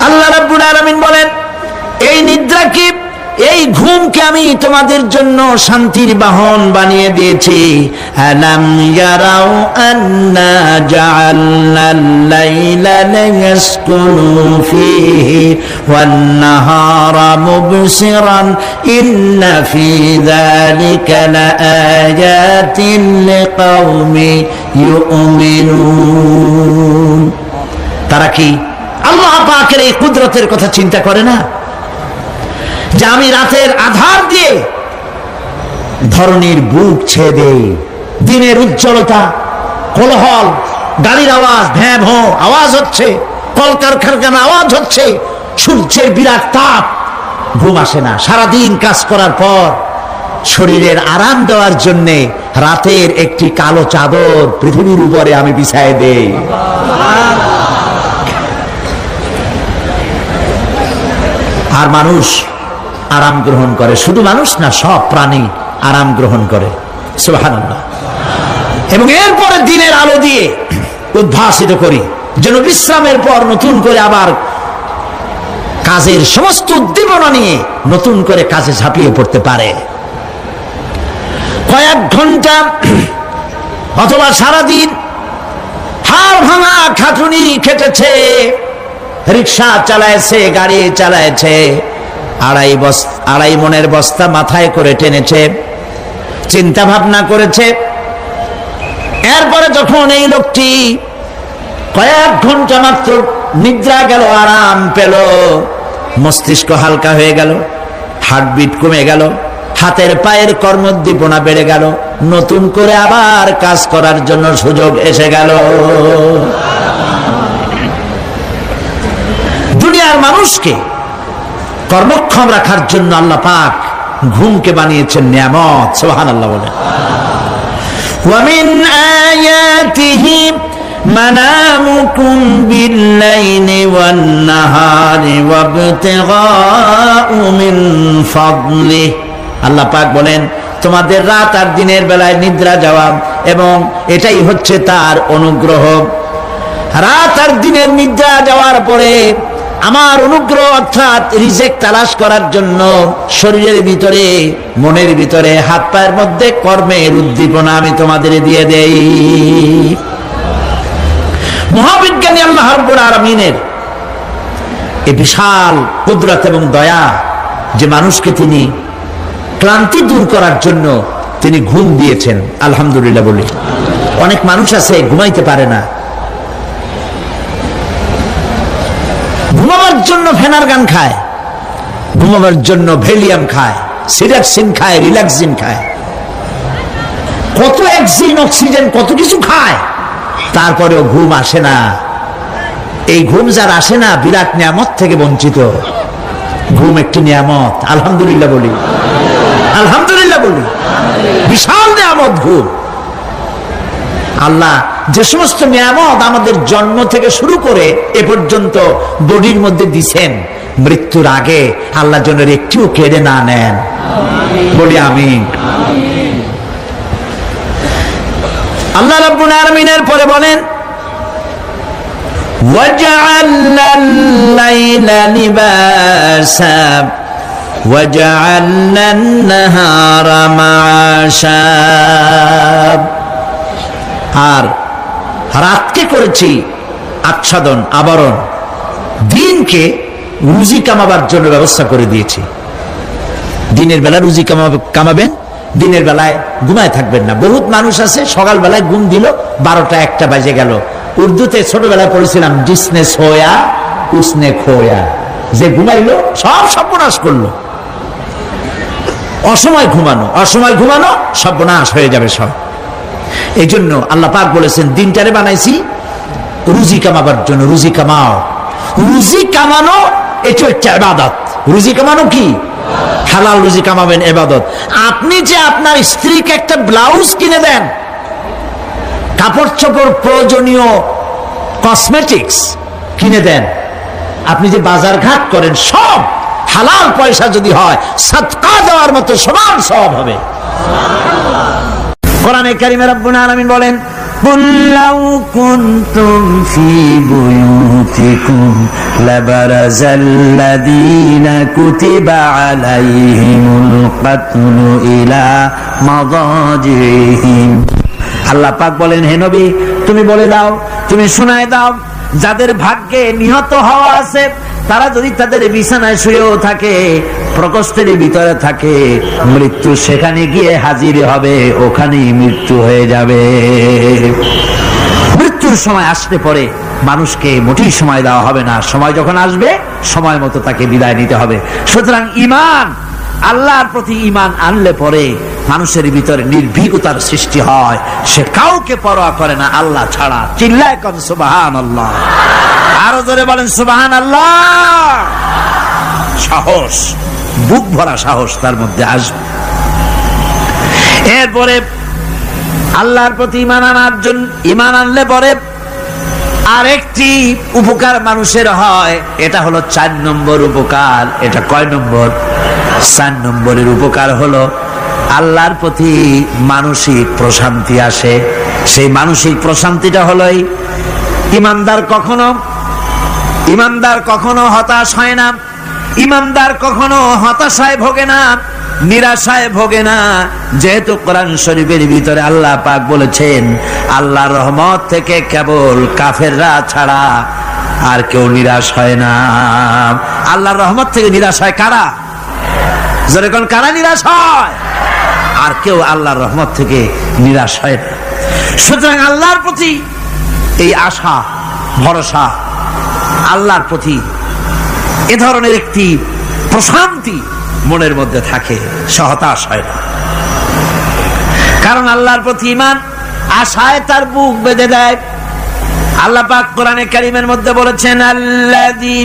আল্লাহ রাব্বুল আলামিন বলেন, এই নিদ্রাকে, এই ঘুমকে আমি তোমাদের জন্য শান্তির বাহন বানিয়ে দিয়েছি। আলাম ইয়ারাউ আন্না জাআলনাল লাইলা লিয়াসকুনু ফীহি ওয়ান নাহারা মুবসিরান ইন্না ফী যালিকা লাআয়াতিন লিকাওমি ইউমিনুন। তারা কি আল্লাহ পাকের এই কুদরতের কথা চিন্তা করে না, যে আমি রাতের আধার দিয়ে ধরনীর বুক ছেয়ে দেই, দিনের উজ্জ্বলতা, কোলাহল, গাড়ির আওয়াজ, ভ্যাঁ ভোঁ আওয়াজ হচ্ছে, কলকারখানার আওয়াজ হচ্ছে, সূর্যের বিরাট তাপ, ঘুম আসে না। সারাদিন কাজ করার পর শরীরের আরাম দেওয়ার জন্য রাতের একটি কালো চাদর পৃথিবীর উপরে আমি বিছায় দেই। আর মানুষ আরাম গ্রহণ করে, শুধু মানুষ না, সব প্রাণী আরাম গ্রহণ করে। সুবহানাল্লাহ। এবং এরপরে দিনের আলো দিয়ে উদ্ভাসিত করি, যেন বিশ্রামের পর নতুন করে আবার কাজের সমস্ত উদ্দীপনা নিয়ে নতুন করে কাজে ঝাঁপিয়ে পড়তে পারে। কয়েক ঘন্টা অথবা সারাদিন হাড় ভাঙা খাটুনি খেটেছে, রিক্সা চালাইছে, গাড়ি চালাইছে, আড়াই মনের বস্তা মাথায় করে টেনেছে, চিন্তা ভাবনা করেছে। এরপরে যখন এই লোকটি কয়েক ঘন্টা মাত্র নিদ্রা গেল, আরাম পেল, মস্তিষ্ক হালকা হয়ে গেল, হার্টবিট কমে গেল, হাতের পায়ের কর্মোদ্দীপনা বেড়ে গেল, নতুন করে আবার কাজ করার জন্য সুযোগ এসে গেল। দুনিয়ার মানুষকে কর্মক্ষম রাখার জন্য আল্লাহ পাক ঘুমকে বানিয়েছেন নিয়ামত। সুবহানাল্লাহ বলে। ওয়া মিন আয়াতিহি মানামুকুম বিল-লাইলি ওয়ান-নাহারি ওয়াবতিগাউ মিন ফাদলিহি। আল্লাহ পাক বলেন, তোমাদের রাত আর দিনের বেলায় নিদ্রা যাওয়া, এবং এটাই হচ্ছে তার অনুগ্রহ। রাত আর দিনের নিদ্রা যাওয়ার পরে আমার অনুগ্রহ অর্থাৎ রিজিক তালাশ করার জন্য শরীরের ভিতরে, মনের ভিতরে, হাত পায়ের মধ্যে কর্মের উদ্দীপনা আমি তোমাদের দিয়ে দেই। মহাবিজ্ঞানী আল্লাহ রাব্বুল আলামিনের এই বিশাল কুদরত এবং দয়া, যে মানুষকে তিনি ক্লান্তি দূর করার জন্য তিনি ঘুম দিয়েছেন, আলহামদুলিল্লাহ বলি। অনেক মানুষ আছে ঘুমাইতে পারে না, ঘুমাবার জন্য ফেনার গান খায়, ঘুমাবার জন্য ভ্যালিয়াম খায়, সিরাক্সিন খায়, রিল্যাক্সিন খায়, কত অক্সিজেন, অক্সিজেন, কত কিছু খায়, তারপরেও ঘুম আসে না। এই ঘুম যার আসে না, বিরাট নিয়ামত থেকে বঞ্চিত। ঘুম একটি নিয়ামত, আলহামদুলিল্লাহ বলি, আলহামদুলিল্লাহ বলি। বিশাল নিয়ামত ঘুম। আল্লাহ যে সমস্ত নিয়ামত আমাদের জন্ম থেকে শুরু করে এ পর্যন্ত বডির মধ্যে দিছেন, মৃত্যুর আগে আল্লাহ যেন একটিও কেড়ে না নেন, বলি আমিন। আল্লাহ রাব্বুল আলামিনের পরে বলেন, ওয়াজআলনাল লাইলা লিবাসা ওয়াজআলনান নাহারা মাআশা। আর রাতকে করেছি আচ্ছাদন, আবরণ, দিনকে রুজি কামাবার জন্য ব্যবস্থা করে দিয়েছি। দিনের বেলা রুজি কামাবেন, দিনের বেলায় ঘুমায় থাকবেন না। বহুত মানুষ আছে সকাল বেলায় ঘুম দিল, 12টা 1টা বাজে গেল। উর্দুতে ছোটবেলায় পড়েছিলাম, জিসনে সোয়া উসনে খোয়া, যে ঘুমাইলো সব সর্বনাশ করলো। অসময় ঘুমানো, অসময় ঘুমানো সর্বনাশ হয়ে যাবে সব। এই জন্য আল্লাহ পাক বলেছেন, দিনটারে বানাইছি রুজি কামাবার জন্য। রুজি কামাও, রুজি কামানো এটা হচ্ছে ইবাদত। রুজি কামানো কি? হালাল রুজি কামাবেন, ইবাদত। আপনি যে আপনার স্ত্রীকে একটা ব্লাউজ কিনে দেন, কাপড় চোপড়, প্রয়োজনীয় কসমেটিক্স কিনে দেন, আপনি যে বাজার ঘাট করেন, সব হালাল পয়সা যদি হয়, সাদকা দেওয়ার মতো সমান সওয়াব হবে। কোরআনে কারিমে রব্বুল আলামিন বলেন, কুল লাউ কুনতুম ফি বুয়ুতি بيوتكم لبرز الذين كتب عليهم القتل إلى مضاجعهم আল্লাহ পাক বলেন, হে নবী তুমি বলে দাও, তুমি শোনায় দাও, যাদের ভাগ্যে নিহত হওয়া আছে তারা যদি তাদের বিছানায় শুয়েও থাকে, প্রকোষ্ঠের ভিতরে থাকে, মৃত্যু সেখানে গিয়ে হাজির হবে, ওখানেই মৃত্যু হয়ে যাবে। মৃত্যুর সময় আসতে পরে মানুষকে মোটেই সময় দেওয়া হবে না, সময় যখন আসবে সময় মতো তাকে বিদায় নিতে হবে। সুতরাং ঈমান, আল্লাহর প্রতি ঈমান আনলে পরে মানুষের ভিতরে নির্ভীকতার সৃষ্টি হয়, সে কাউকে পরোয়া করে না আল্লাহ ছাড়া। চিল্লায় কোন সুবহানাল্লাহ, আরো জোরে বলেন সুবহানাল্লাহ। সাহস, বুক ভরা সাহস তার মধ্যে আসবে। এরপরে আল্লাহর প্রতি ঈমান আনলে পরে আরেকটি উপকার মানুষের হয়, এটা হলো 4 নম্বর উপকার। এটা কয় নম্বর? 4 নম্বরের উপকার হলো আল্লাহর প্রতি মানসিক প্রশান্তি আসে। সেই মানসিক প্রশান্তিটা হলো ইমানদার কখনো হতাশ হয় না, ইমানদার কখনো হতাশায় ভোগে না, নিরাশায় ভোগে না। যেহেতু কোরআন শরীফের ভিতরে আল্লাহ পাক বলেছেন, আল্লাহর রহমত থেকে কেবল কাফেররা ছাড়া আর কেউ নিরাশ হয় না। আল্লাহর রহমত থেকে নিরাশ হয় কারা? যেরকম কারা নিরাশ হয়? আর কেউ আল্লাহর রহমত থেকে নিরাশ হয় না। সুতরাং আল্লাহর প্রতি এই আশা, ভরসা, আল্লাহর প্রতি এ ধরনের একটি প্রশান্তি মনের মধ্যে থাকে, সে হতাশ হয় না। কারণ আল্লাহর প্রতি ঈমান আশায় তার বুক বেঁধে দেয়। আল্লাহ পাক কোরআনে কারীমের মধ্যে বলেছেন, আল্লাযী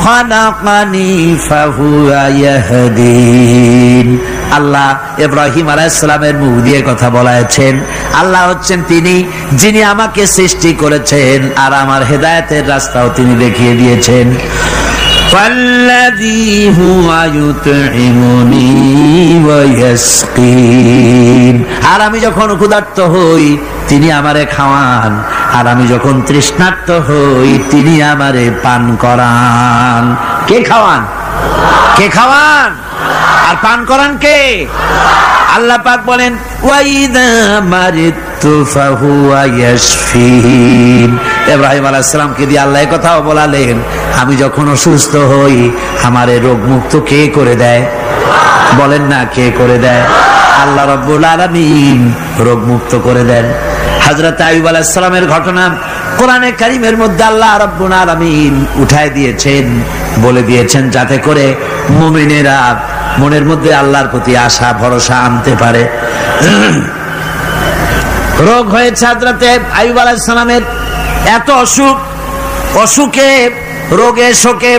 খালাকানি ফাহুয়া ইয়াহদিন। আল্লাহ ইব্রাহিম আলাইহিস সালামের মুখ দিয়ে কথা বলেছেন, আল্লাহ হচ্ছেন তিনি যিনি আমাকে সৃষ্টি করেছেন আর আমার হেদায়েতের রাস্তাও তিনি দেখিয়ে দিয়েছেন। فالذي هو يطعمني ويسقين। আর আমি যখন ক্ষুধার্ত হই তিনি আমারে খাওয়ান, আর আমি যখন তৃষ্ণার্ত হই তিনি আমারে পান করান। কে খাওয়ান? কে খাওয়ান আর পান করান কে? আল্লাহ পাক বলেন, ওয়াইদা মারিতু ফাহুয়া ইয়াশফিন। ইব্রাহিম আলাইহিস সালামকে দিয়ে আল্লাহ কথাও বলালেন, আমি যখন অসুস্থ হই আমারে রোগ মুক্ত কে করে দেয়? বলেন না, কে করে দেয়? আল্লাহ রাব্বুল আলামিন রোগ মুক্ত করে দেন। হযরত আইয়ুব আলাইহিস সালামের ঘটনা কোরআনে কারীমের মধ্যে আল্লাহ রাব্বুল আলামিন উঠায় দিয়েছেন, বলে দিয়েছেন যাতে করে মুমিনেরা মনের মধ্যে আল্লাহর প্রতি আশা ভরসা আনতে পারে। রোগ হয়েছে হযরত আইয়ুব আলাইহিস সালামের, এত অসুখ, অসুখে রোগে শোকে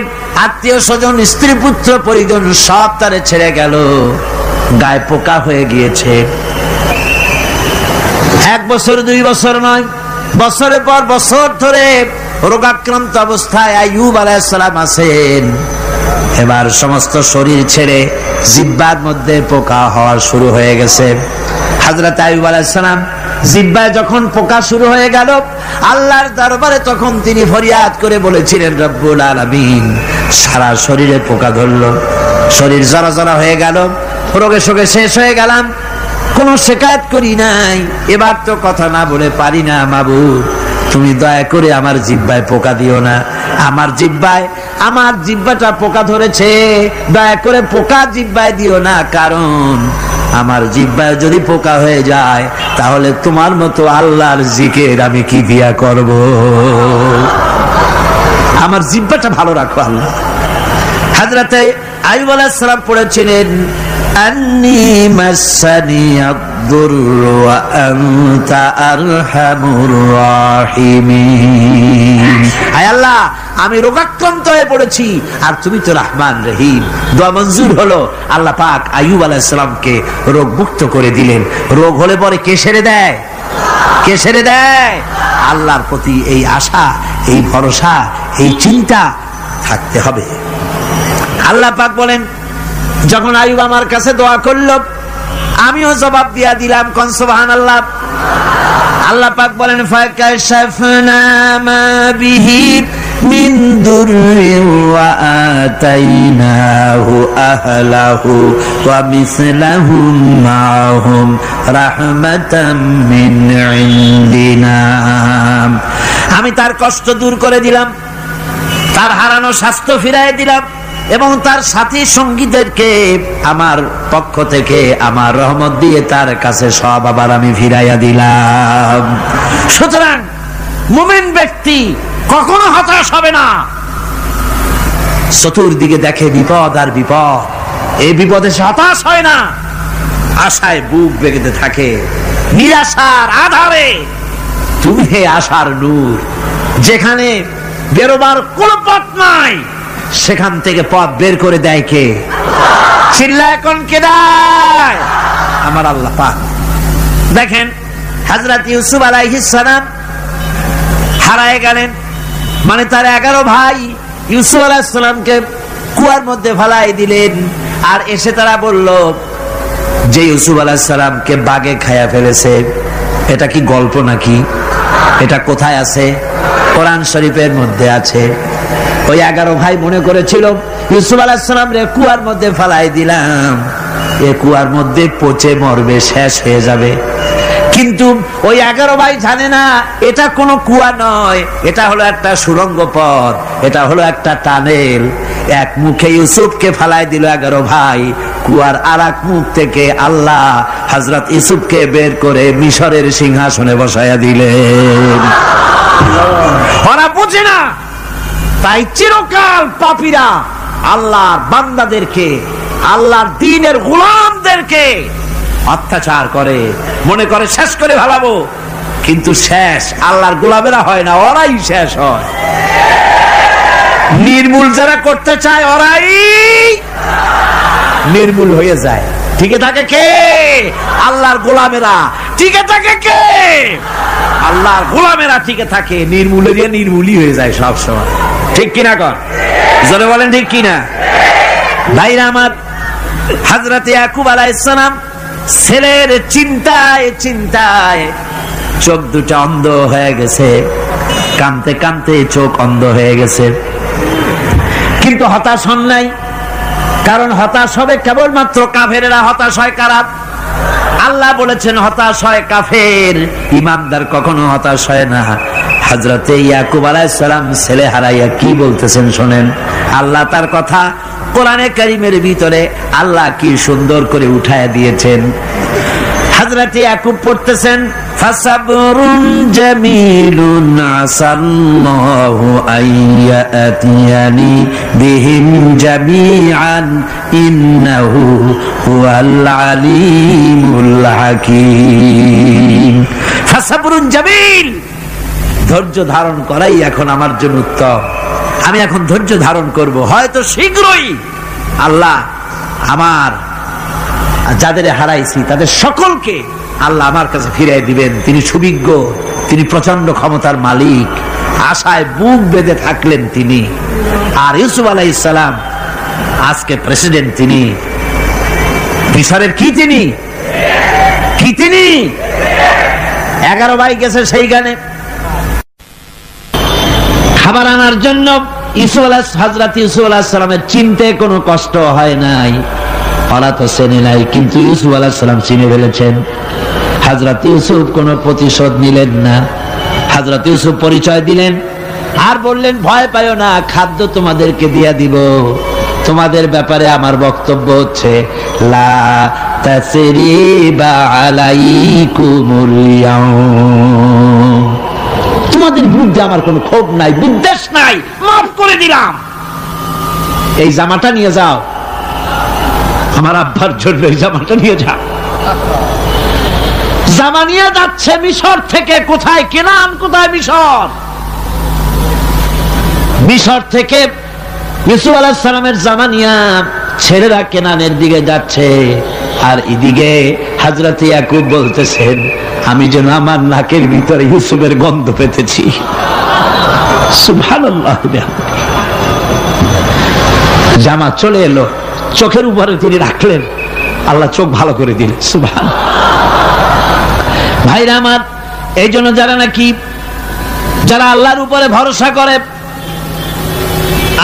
আত্মীয় স্বজন স্ত্রী পুত্র পরিজন সব তারে ছেড়ে গেল, গায়ে পোকা হয়ে গিয়েছে। 1 বছর 2 বছর নয়, বছরের পর বছর ধরে রোগাক্রান্ত অবস্থায় আইয়ুব আলাইহিস সালাম আছেন। এবার সমস্ত শরীর ছেড়ে জিহ্বার মধ্যে পোকা হওয়া শুরু হয়ে গেছে। হযরত আইয়ুব আলাইহিস সালাম জিহ্বায় যখন পোকা শুরু হয়ে গেল, আল্লাহর দরবারে তখন তিনি ফরিয়াদ করে বলেছিলেন, রব্বুল আলামিন, সারা শরীরে পোকা ধরলো, শরীর জরা জরা হয়ে গেল, রোগে শোকে শেষ হয়ে গেলাম, কোনো শিকায়ত করি নাই, এবার তো কথা না বলে পারি না, মাবুদ তুমি দয়া করে আমার জিহ্বায় পোকা দিও না। আমার জিহ্বাটা পোকা ধরেছে, দয়া করে পোকা জিহ্বায় দিও না, কারণ আমার জিহ্বায় যদি পোকা হয়ে যায় তাহলে তোমার মতো আল্লাহর জিকির আমি কি দিয়া করব? আমার জিহ্বাটা ভালো রাখো আল্লাহ। হযরত আইয়ুব আলাইহিস সালাম পড়েছিলেন, আন্নী মাসানি আদ-দুররু ওয়া আনতা আরহামুর রাহিমিন। আয় আল্লাহ, আমি রোগাক্রান্ত হয়ে পড়েছি আর তুমি তো রহমান রহিম। দোয়া মঞ্জুর হলো, আল্লাহ পাক আইয়ুব আলাইহিস সালামকে রোগ মুক্ত করে দিলেন। রোগ হলে পরে কে সেরে দেয়? কে সেরে দেয়? আল্লাহর প্রতি এই আশা, এই ভরসা, এই চিন্তা থাকতে হবে। আল্লাহ পাক বলেন, যখন আইয়ুব আমার কাছে দোয়া করলো আমিও জবাব দিয়া দিলাম। কোন সুবহানাল্লাহ। আল্লাহ পাক বলেন, ফাকাশাফনা মা বিহি মিন দুররিন ওয়া আতাইনাহু আহলাহু ওয়া মিসলাহুম মাআহুম রাহমাতাম মিন ইনদিনা। আমি তার কষ্ট দূর করে দিলাম, তার হারানো স্বাস্থ্য ফিরাই দিলাম, এবং তার সাথী সঙ্গীদেরকে আমার পক্ষ থেকে আমার রহমত দিয়ে তার কাছে সব আবার আমি ফিরাইয়া দিলাম। সুতরাং মুমিন ব্যক্তি কখনো হতাশ হবে না। চতুর্দিকে দেখে বিপদ আর বিপদ, এই বিপদে সে হতাশ হয় না, আশায় বুক বেঁধে থাকে। নিরাশার আধারে তুমি হে আশার নূর, যেখানে বেরোবার কোনো পথ নাই সেখান থেকে পথ বের করে দেয় কে? চিল্লা এখন কে দেয়? আমার আল্লাহ পাক। দেখেন হযরত ইউসুফ আলাইহিস সালাম হারায় গেলেন, মানে তার 11 ভাই ইউসুফ আলাইহিস সালামকে কুয়ার মধ্যে ফেলাই দিলেন। আর এসে তারা বলল যে ইউসুফ আলাইহিস সালামকে বাঘে খায়া ফেলেছে। এটা কি গল্প নাকি? এটা কোথায় আছে? কোরআন শরীফের মধ্যে আছে। ওই 11 ভাই মনে করেছিল ইউসুফ আলাইহিস সালাম রে কুয়ার মধ্যে ফেলাই দিলাম, এ কুয়ার মধ্যে পচে মরবে, শেষ হয়ে যাবে। কিন্তু ওই 11 ভাই জানে না এটা কোনো কুয়া নয়, এটা হলো একটা সুড়ঙ্গ পথ, এটা হলো একটা টানেল। এক মুখে ইউসুফকে ফেলাই দিল 11 ভাই, কুয়ার আরেক মুখ থেকে আল্লাহ হযরত ইউসুফকে বের করে মিশরের সিংহাসনে বসায়া দিলেন। ওরা বুঝে না, তাই চিরকাল পাপীরা আল্লাহর বান্দাদেরকে, আল্লাহর দ্বীনের গোলামদেরকে অত্যাচার করে, মনে করে শেষ করে ফেলাবো, কিন্তু শেষ আল্লাহর গোলামেরা হয় না, ওরাই শেষ হয়। নির্মূল যারা করতে চায় ওরাই নির্মূল হয়ে যায়। টিকে থাকে কে? আল্লাহর গোলামেরা। টিকে থাকে কে? আল্লাহর গোলামেরা টিকে থাকে। নির্মূলের নির্মূলই হয়ে যায় সব সময়। ঠিক কিনা কর? জোরে বলেন ঠিক কিনা? ভাইরা আমার, হযরত ইয়াকুব আলাইহিস সালাম ছেলের চিন্তায় চিন্তায় চোখ দুটো অন্ধ হয়ে গেছে, কাঁদতে কাঁদতে চোখ অন্ধ হয়ে গেছে। কিন্তু হতাশ হন নাই, কারণ হতাশ হবে কেবলমাত্র কাফেরেরা। হতাশ হয় কারা? আল্লাহ বলেছেন হতাশ হয় কাফের, ইমানদার কখনো হতাশ হয় না। হযরত ইয়াকুব আলাইহিস সালাম ছেলে হারাইয়া কি বলতেছেন শোনেন। আল্লাহ তার কথা কোরআনে কারীমের ভিতরে আল্লাহ কি সুন্দর করে উঠায়া দিয়েছেন। হযরত ইয়াকুব পড়তেছেন ফাসাবরুন জামিলুন আসাল্লাহু আইয়াতিয়ানি বিহিম জামিআন ইন্নাহু হুয়াল আলিমুল হাকীম। ফাসাবরুন জামিল, ধৈর্য ধারণ করাই এখন আমার জন্য উত্তম। আমি এখন ধৈর্য ধারণ করব, হয়তো শীঘ্রই আল্লাহ আমার যাদের হারাইছি তাদের সকলকে আল্লাহ আমার কাছে ফিরিয়ে দিবেন। তিনি সুবিজ্ঞ, তিনি প্রচন্ড ক্ষমতার মালিক। আশায় বুক বেঁধে থাকলেন তিনি। আর ইউসুফ আলাইহিস সালাম আজকে প্রেসিডেন্ট, তিনি মিশরের কি তিনি 11 ভাই গেছে সেইখানে খাবার আনার জন্য। হযরত ইউসুফ আলাইহিস সালামের চিনতে কোনো কষ্ট হয় নাই, ওরা তো চেনে নাই, কিন্তু ইউসুফ আলাইহিস সালাম চিনে ফেলেছেন। হযরত ইউসুফ কোনো প্রতিশোধ নিলেন না। হযরত ইউসুফ পরিচয় দিলেন আর বললেন ভয় পাইও না, খাদ্য তোমাদেরকে দিয়া দিব। তোমাদের ব্যাপারে আমার বক্তব্য হচ্ছে লা তাসরিবা আলাইকুমুল ইয়াউম, তোমাদের বিরুদ্ধে আমার কোনো ক্ষোভ নাই, বিদ্বেষ নাই, মাফ করে দিলাম। এই জামাটা নিয়ে যাও, আমার আব্বার জন্য এই জামাটা নিয়ে যাও। জামা নিয়ে যাচ্ছে মিশর থেকে। কোথায়? কেনান। কোথায়? মিশর। মিশর থেকে ইউসুফ আলাইহিস সালামের জামা নিয়ে ছেলেরা কেনানের দিকে যাচ্ছে। আর এদিকে হযরত ইয়াকুব বলতেছেন আমি যেন আমার নাকের ভিতরে ইউসুফের গন্ধ পেতেছি। সুবহানাল্লাহ। জামা চলে এলো, চোখের উপরে তিনি রাখলেন, আল্লাহ চোখ ভালো করে দিলেন। সুবহানাল্লাহ। ভাইরা আমার, এই জন্য যারা আল্লাহর উপরে ভরসা করে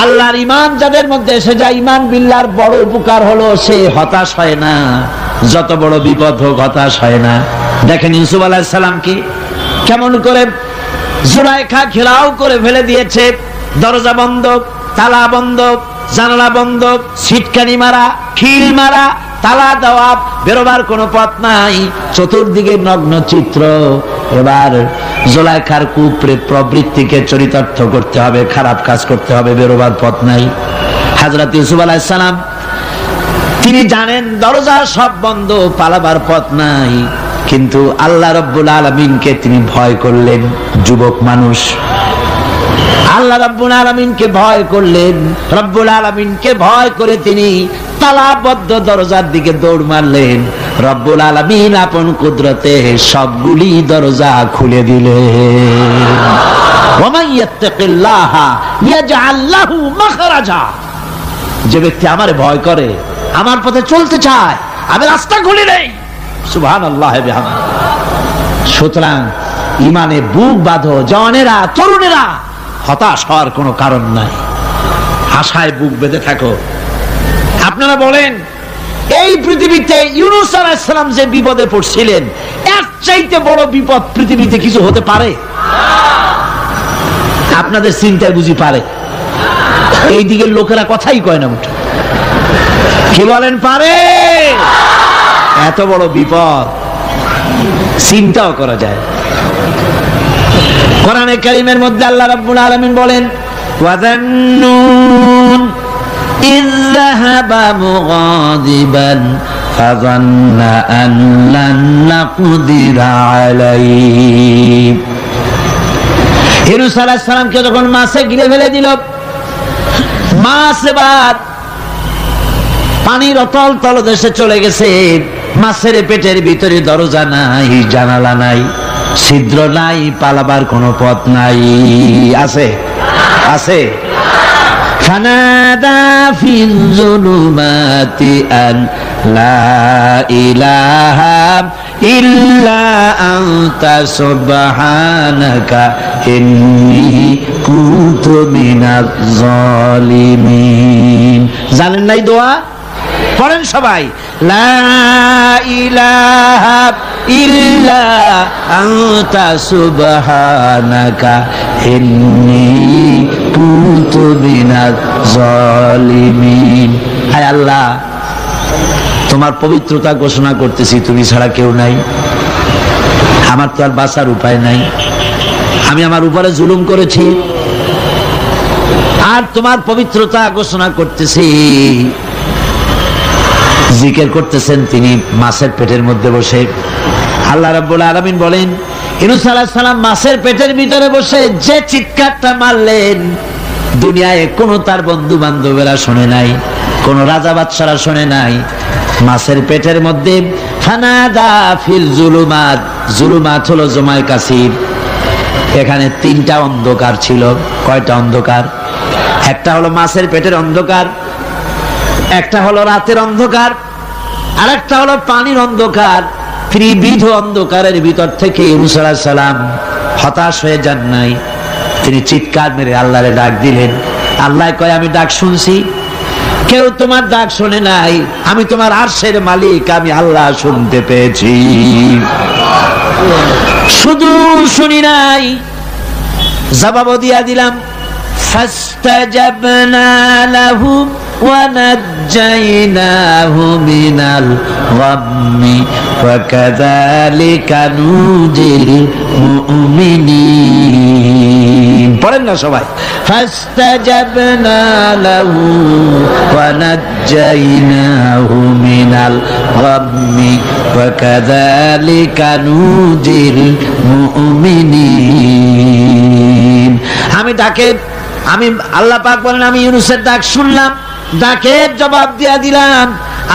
আল্লাহর ঈমান যাদের মধ্যে এসে যায়, ঈমান বিল্লাহর বড় উপকার হলো সে হতাশ হয় না, যত বড় বিপদ হোক হতাশ হয় না। দেখেন ইউসুফ আলাইহিস সালামকে কেমন করে জুলাইখা ঘেরাও করে ফেলে দিয়েছে, দরজা বন্ধ, তালা বন্ধ, জানালা বন্ধ, ছিটকানি মারা, খিল মারা, তালা দেওয়া, বেরোবার কোনো পথ নাই, চতুর্দিকে নগ্ন চিত্র। এবার জুলাইখার কুপ্রেত প্রবৃত্তিকে চরিতার্থ করতে হবে, খারাপ কাজ করতে হবে, বেরোবার পথ নাই। হযরত ইউসুফ আলাইহিস সালাম তিনি জানেন দরজা সব বন্ধ, পালাবার পথ নাই, কিন্তু আল্লাহ রাব্বুল আলামিনকে তিনি ভয় করলেন। যুবক মানুষ, আল্লাহ রাব্বুল আলামিনকে ভয় করলেন। রাব্বুল আলামিনকে ভয় করে তিনি তালাবদ্ধ দরজার দিকে দৌড় মারলেন। রব্বুল আলামিন আপন কুদরতে সবগুলি দরজা খুলে দিলেন। ওয়া ইয়াত্তাকিল্লাহা ইয়াজআল লাহু মাখরাজা। যে ব্যক্তি আমারে ভয় করে, আমার পথে চলতে চায়, আমি রাস্তা খুলে দেই। সুবহানাল্লাহ ওয়া বিহামদিহি। সুতরাং ঈমানে বুক বাঁধো জওয়ানেরা, তরুণেরা, হতাশ হওয়ার কোনো কারণ নাই, আশায় বুক বেঁধে থাকো। আপনারা বলেন এই পৃথিবীতে ইউনূস আলাইহিস সালাম যে বিপদে পড়ছিলেন, এর চাইতে বড় বিপদ পৃথিবীতে কিছু হতে পারে? আপনাদের চিন্তায় বুঝি পারে? এই দিকের লোকেরা কথাই কয় না মুঠো। কি বলেন পারে? এত বড় বিপদ চিন্তাও করা যায়। কোরআনে কারীমের মধ্যে আল্লাহ রাব্বুল আলামিন বলেন, ওয়াযান্নুন ইয যাহাবা মুগাদিবান ফাযান্না আন লান নাকদিরা আলাইহি। ইউনূস আলাইহিস সালামকে যখন মাছে গিলে ফেলে দিল, মাছ এবার পানির অতল তলদেশে চলে গেছে। মাছের পেটের ভিতরে দরজা নাই, জানালা নাই, ছিদ্র নাই, পালাবার কোনো পথ নাই। আছে? আছে? ফানাদা ফিল যুলুমাতি আন লা ইলাহা ইল্লা আনতা সুবহানাকা ইন্নী কুনতু মিনাজ জালিমিন। জানেন নাই দোয়া? পড়েন সবাই, লা ইলাহা ইল্লা আনতা সুবহানাকা ইন্নী কুনতু মিনাজ জালিমিন। হায় আল্লাহ, তোমার পবিত্রতা ঘোষণা করতেছি, তুমি ছাড়া কেউ নাই, আমার তো আর বাঁচার উপায় নাই, আমি আমার উপরে জুলুম করেছি, আর তোমার পবিত্রতা ঘোষণা করতেছি। জিকির করতেছেন তিনি মাছের পেটের মধ্যে বসে। আল্লাহ রাব্বুল আলামিন বলেন, ইউনূস আলাইহিস সালাম মাছের পেটের ভিতরে বসে যে চিৎকারটা মারলেন, দুনিয়ায় কোনো তার বন্ধু বান্ধবেরা শোনে নাই, কোন রাজা বাদশারা শোনে নাই। মাছের পেটের মধ্যে ফানাদা ফিল যুলুমাত, যুলুমাত হলো জমায় কাসির। এখানে তিনটা অন্ধকার ছিল। কয়টা অন্ধকার? একটা হলো মাছের পেটের অন্ধকার, একটা হলো রাতের অন্ধকার, আর একটা হলো পানির অন্ধকার। ত্রিবিধ অন্ধকারের ভিতর থেকে ইউনূস আলাইহিস সালাম হতাশ হয়ে যান নাই, তিনি চিৎকার মেরে আল্লাহরে ডাক দিলেন। আল্লাহ কয়, আমি ডাক শুনছি, কেউ তোমার ডাক শোনে নাই, আমি তোমার আরশের মালিক, আমি আল্লাহ শুনতে পেয়েছি, শুধু শুনি নাই, জবাবও দিয়া দিলাম। ফাস্তাজাবনা লাহু ওয়া নাজ্জাইনাহু মিনাল গাম্মি ওয়া কাযালিকা নুজিল মুমিনিন। পড়েন না সবাই, ফাস্তাজাবনা লাহু ওয়া নাজ্জাইনাহু মিনাল গাম্মি ওয়া কাযালিকা নুজিল মুমিনিন। আমি ডাকে, আমি আল্লাহ পাক বলেন, আমি ইউনূসের ডাক শুনলাম, ডাকের জবাব দিয়া দিলাম,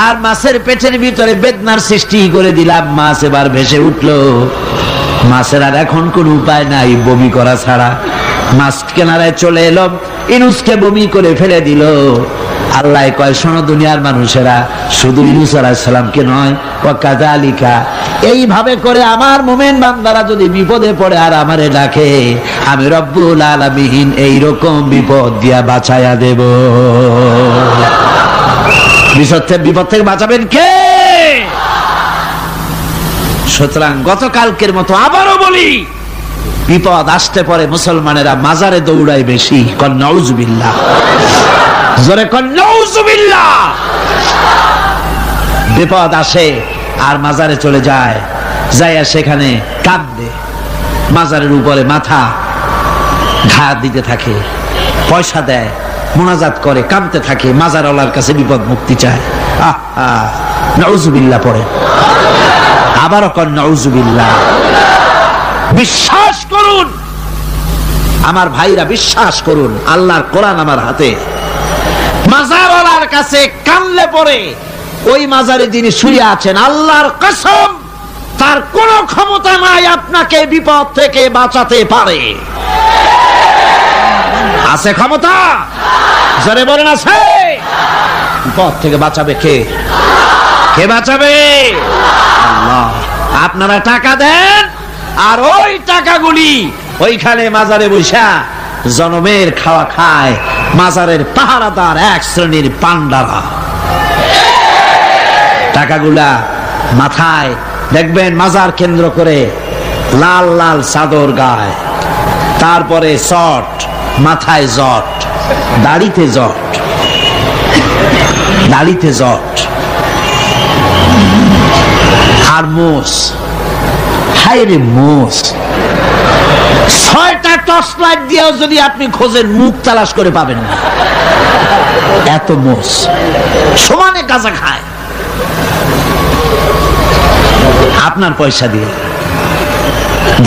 আর মাছের পেটের ভিতরে বেদনার সৃষ্টি করে দিলাম। মাছ এবার ভেসে উঠলো। মাছের আর এখন কোন উপায় নাই বমি করা ছাড়া। মাছ কিনারায় চলে এলো, ইউনূসকে বমি করে ফেলে দিল। আল্লাহ কয়, শোনো দুনিয়ার মানুষেরা, শুধু ইউনূস আলাইহিস সালামকে নয়, ওয়াকাযালিকা, এইভাবে করে আমার মুমিন বান্দারা যদি বিপদে পড়ে আর আমারে ডাকে, আমি রব্বুল আলামিন এইরকম বিপদ দিয়া বাঁচায়া দেব। বিপদ থেকে বাঁচাবেন কে? সুতরাং গতকালকের মতো আবারও বলি, বিপদ আসতে পরে মুসলমানেরা মাজারে দৌড়ায় বেশি। কন নাউযুবিল্লাহ, জোরে কন নাউযুবিল্লাহ। বিপদ আসে আর মাজারে চলে যায়, যাইয়া সেখানে কাঁদবে, মাজারের উপরে মাথা ঘা দিতে থাকে, পয়সা দেয়, মুনাজাত করে, কাঁদতে থাকে, মাজারওয়ালার কাছে বিপদ মুক্তি চায়। নাউযুবিল্লাহ পড়ে, আবারও কন নাউযুবিল্লাহ। বিশ্বাস করুন আমার ভাইরা, বিশ্বাস করুন, আল্লাহর কোরআন আমার হাতে। মাজারওয়ালার কাছে কানলে পরে ওই মাজারে যিনি শুয়ে আছেন, আল্লাহর কসম তার কোনো ক্ষমতা নাই আপনাকে বিপদ থেকে বাঁচাতে পারে। আছে ক্ষমতা? জোরে বলেন আছে? বিপদ থেকে বাঁচাবে কে? কে বাঁচাবে? আল্লাহ। আপনারা টাকা দেন আর ওই টাকাগুলি ওইখানে মাজারে বৈশা জনমের খাওয়া খায় মাজারের পাহারাদার এক শ্রেণীর পান্ডারা। টাকাগুলা মাথায় দেখবেন মাজার কেন্দ্র করে লাল লাল চাদর গায়, তারপরে চট, মাথায় জট, দাড়িতে জট, দাড়িতে জট আর মোষ। হায়রে মোষ! 6টা টর্চ লাইট দিয়েও যদি আপনি খোঁজেন মুখ তালাশ করে পাবেন না, এত মোষ সমানে গাঁজা খায় আপনার পয়সা দিয়ে,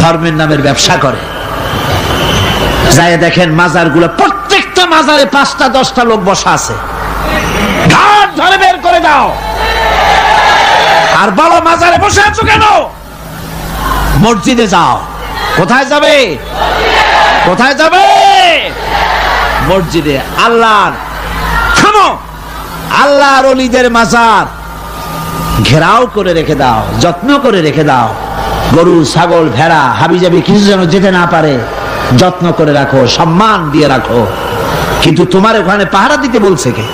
ধর্মের নামের ব্যবসা করে। যাই দেখেন মাজারগুলো, প্রত্যেকটা মাজারে 5টা 10টা লোক বসা আছে। ঘাট ধরে বের করে দাও আর বলো মাজারে বসে আছো কেন? মসজিদে যাও। কোথায় যাবে? কোথায় যাবে? মসজিদে। আল্লাহর থামো, আল্লাহর ওলিদের মাজার ঘেরাও করে রেখে দাও, যত্ন করে রেখে দাও। গরু, ছাগল, ভেড়া, হাবিজাবি কিছু যেন যেতে না পারে, যত্ন করে রাখো, সম্মান দিয়ে রাখো। কিন্তু তোমার ওখানে পাহারা দিতে বলছে কে?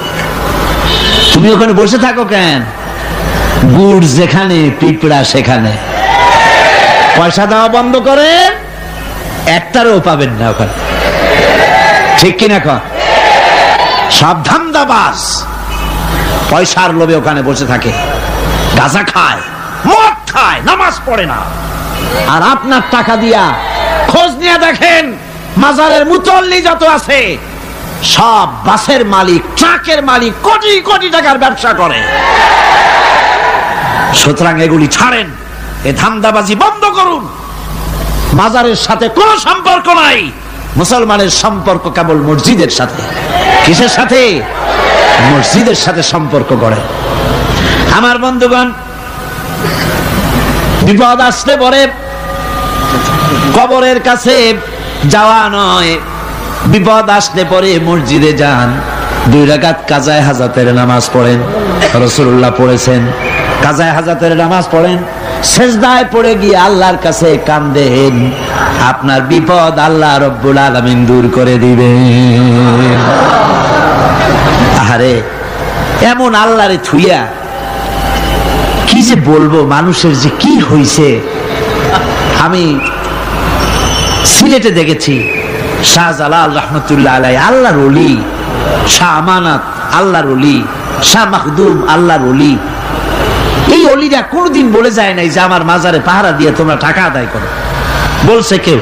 তুমি ওখানে বসে থাকো কেন? গুড় যেখানে পিঁপড়া সেখানে। পয়সা দেওয়া বন্ধ করে একটারও পাবেন না ওখানে, ঠিক কিনা? সব ধান্দাবাজ পয়সার লোভে ওখানে বসে থাকে, গাঁজা খায়, মদ খায়, নামাজ পড়ে না। আর আপনার টাকা দিয়া খোঁজ নিয়ে দেখেন মাজারের মুতল্লি যত আছে সব বাসের মালিক, ট্রাকের মালিক, কোটি কোটি টাকার ব্যবসা করে। সুতরাং এগুলি ছাড়েন, এ ধান্দাবাজি বন্ধ করুন। মাজারের সাথে কোনো সম্পর্ক নাই, মুসলমানের সম্পর্ক কেবল মসজিদের সাথে। কিসের সাথে? মসজিদের সাথে সম্পর্ক গড়ে। আমার বন্ধুগণ, বিপদ আসতে পরে কবরের কাছে যাওয়া নয়, বিপদ আসতে পরে মসজিদে যান, 2 রাকাত কাজায়ে হাজাতের নামাজ পড়েন। রাসূলুল্লাহ পড়েছেন, কাজায়ে হাজাতের নামাজ পড়েন, সেজদায় পড়ে গিয়ে আল্লাহর কাছে কান্দেন, আপনার বিপদ আল্লাহ রব্বুল আলামিন দূর করে দিবেন। আরে এমন আল্লাহরে থুইয়া কি যে বলবো, মানুষের যে কি হইছে। আমি সিলেটে দেখেছি শাহজালাল রহমতুল্লাহ আলাইহি, আল্লাহর ওলি, শাহ আমানত আল্লাহর ওলি, শাহ মাখদুম আল্লাহর ওলি। এই ওলিরা কোনদিন বলে যায় নাই যে আমার মাজারে পাহারা দিয়ে তোমরা টাকা আদায় করো। বলছে কেউ?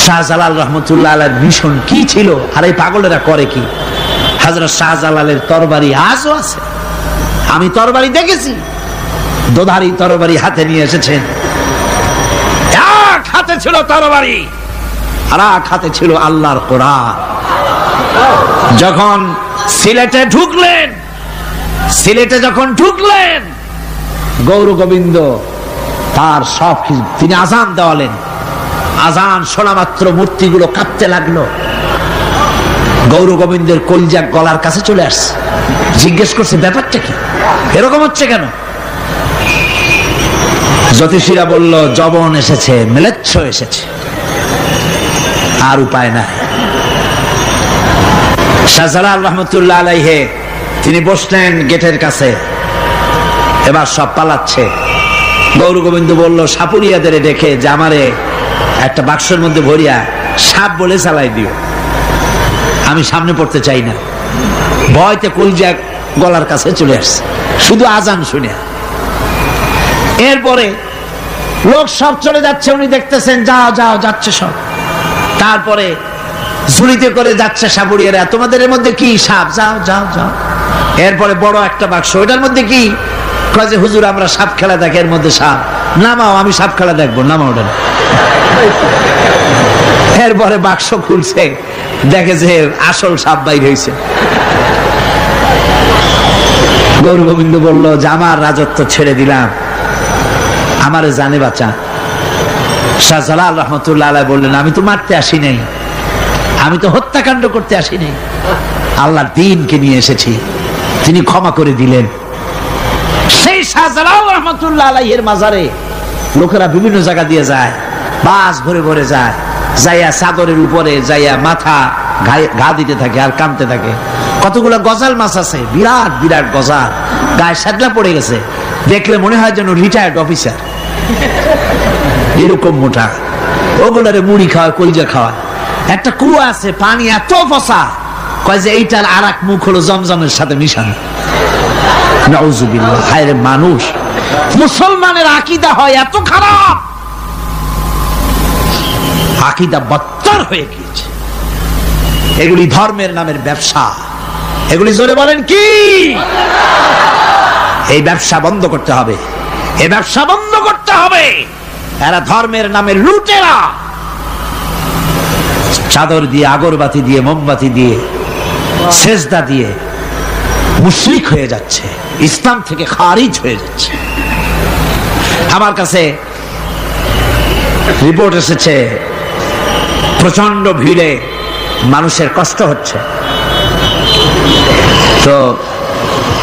শাহজালাল রহমতুল্লাহ আলাইহির মিশন কি ছিল আর এই পাগলেরা করে কি? হযরত শাহজালালের তরবারি আজও আছে, আমি তরবারি দেখেছি, দোধারি তরবারি হাতে নিয়ে এসেছেন। এক হাতে ছিল তরবারি আর এক হাতে ছিল আল্লাহর কোরআন। যখন সিলেটে ঢুকলেন, গৌর গোবিন্দ তার সব কিছু, তিনি আজান দেওয়ালেন। আজান শোনা মাত্র মূর্তিগুলো কাঁপতে লাগলো। গৌর গোবিন্দের কলিজা গলার কাছে চলে আসছে, জিজ্ঞেস করছে ব্যাপারটা কি, এরকম হচ্ছে কেন? জ্যোতিষীরা বলল যবন এসেছে, মেলেচ্ছ এসেছে, আর উপায় নাই। শাহজালাল রহমতুল্লাহ আলাইহে তিনি বসলেন গেটের কাছে, এবার সব পালাচ্ছে। গৌর গোবিন্দ বলল সাপুরিয়াদের ডেকে যে আমারে একটা বাক্সের মধ্যে ভরিয়া সাপ বলে চালাই দিও, আমি সামনে পড়তে চাই না। ভয়তে কলজা গলার কাছে চলে আসছে শুধু আজান শুনে। এরপরে লোক সব চলে যাচ্ছে, উনি দেখতেছেন যাও যাও যাচ্ছে সব। তারপরে ঝুড়িতে করে যাচ্ছে সাপুরিয়ারা, তোমাদের এর মধ্যে কি? সাপ, যাও যাও যাও। এরপরে বড় একটা বাক্স, ওইটার মধ্যে কি? কয় যে হুজুর আমরা সাপ খেলা দেখি, এর মধ্যে সাপ। নামাও, আমি সাপ খেলা দেখবো, নামাও ওটা। এরপরে বাক্স খুলছে, দেখে যে আসল সাপ বাইর হয়েছে। গৌর গোবিন্দ বলল যে আমার রাজত্ব ছেড়ে দিলাম, আমারে জানে বাঁচা। শাহজালাল রহমতুল্লাহ আলাইহি বললেন আমি তো মারতে আসি নাই, আমি তো হত্যাকাণ্ড করতে আসি নাই, আল্লাহর দ্বীনকে নিয়ে এসেছি। তিনি ক্ষমা করে দিলেন। সেই শাহজালাল রহমতুল্লাহ আলাইহির মাজারে লোকেরা বিভিন্ন জায়গা দিয়ে যায়, বাস ভরে ভরে যায়, যাইয়া চাদরের উপরে যাইয়া মাথা ঘা দিতে থাকে আর কাঁদতে থাকে। কতগুলো গজাল মাছ আছে, বিরাট বিরাট গজাল, গায়ে সাদলা পড়ে গেছে, দেখলে মনে হয় যেন রিটায়ার্ড অফিসার, এরকম মোটা। ওগুলারে মুড়ি খাওয়ায়, কলিজা খাওয়ায়। একটা কুয়া আছে, পানি এত ফসা, কয় যে এইটার আর এক মুখ হলো জমজমের সাথে মিশানো। নাউজুবিল্লাহ। হায় রে মানুষ, মুসলমানের আকীদা হয় এত খারাপ, আকীদা বদতর হয়ে গিয়েছে। এগুলি ধর্মের নামের ব্যবসা, এগুলি জোরে বলেন কি? এই ব্যবসা বন্ধ করতে হবে, এই ব্যবসা বন্ধ করতে হবে। এরা ধর্মের নামে লুটেরা, চাদর দিয়ে, আগরবাতি দিয়ে, মোমবাতি দিয়ে, সেজদা দিয়ে মুশরিক হয়ে যাচ্ছে, ইসলাম থেকে খারিজ হয়ে যাচ্ছে। আমার কাছে রিপোর্ট এসেছে প্রচন্ড ভিড়ে মানুষের কষ্ট হচ্ছে, তো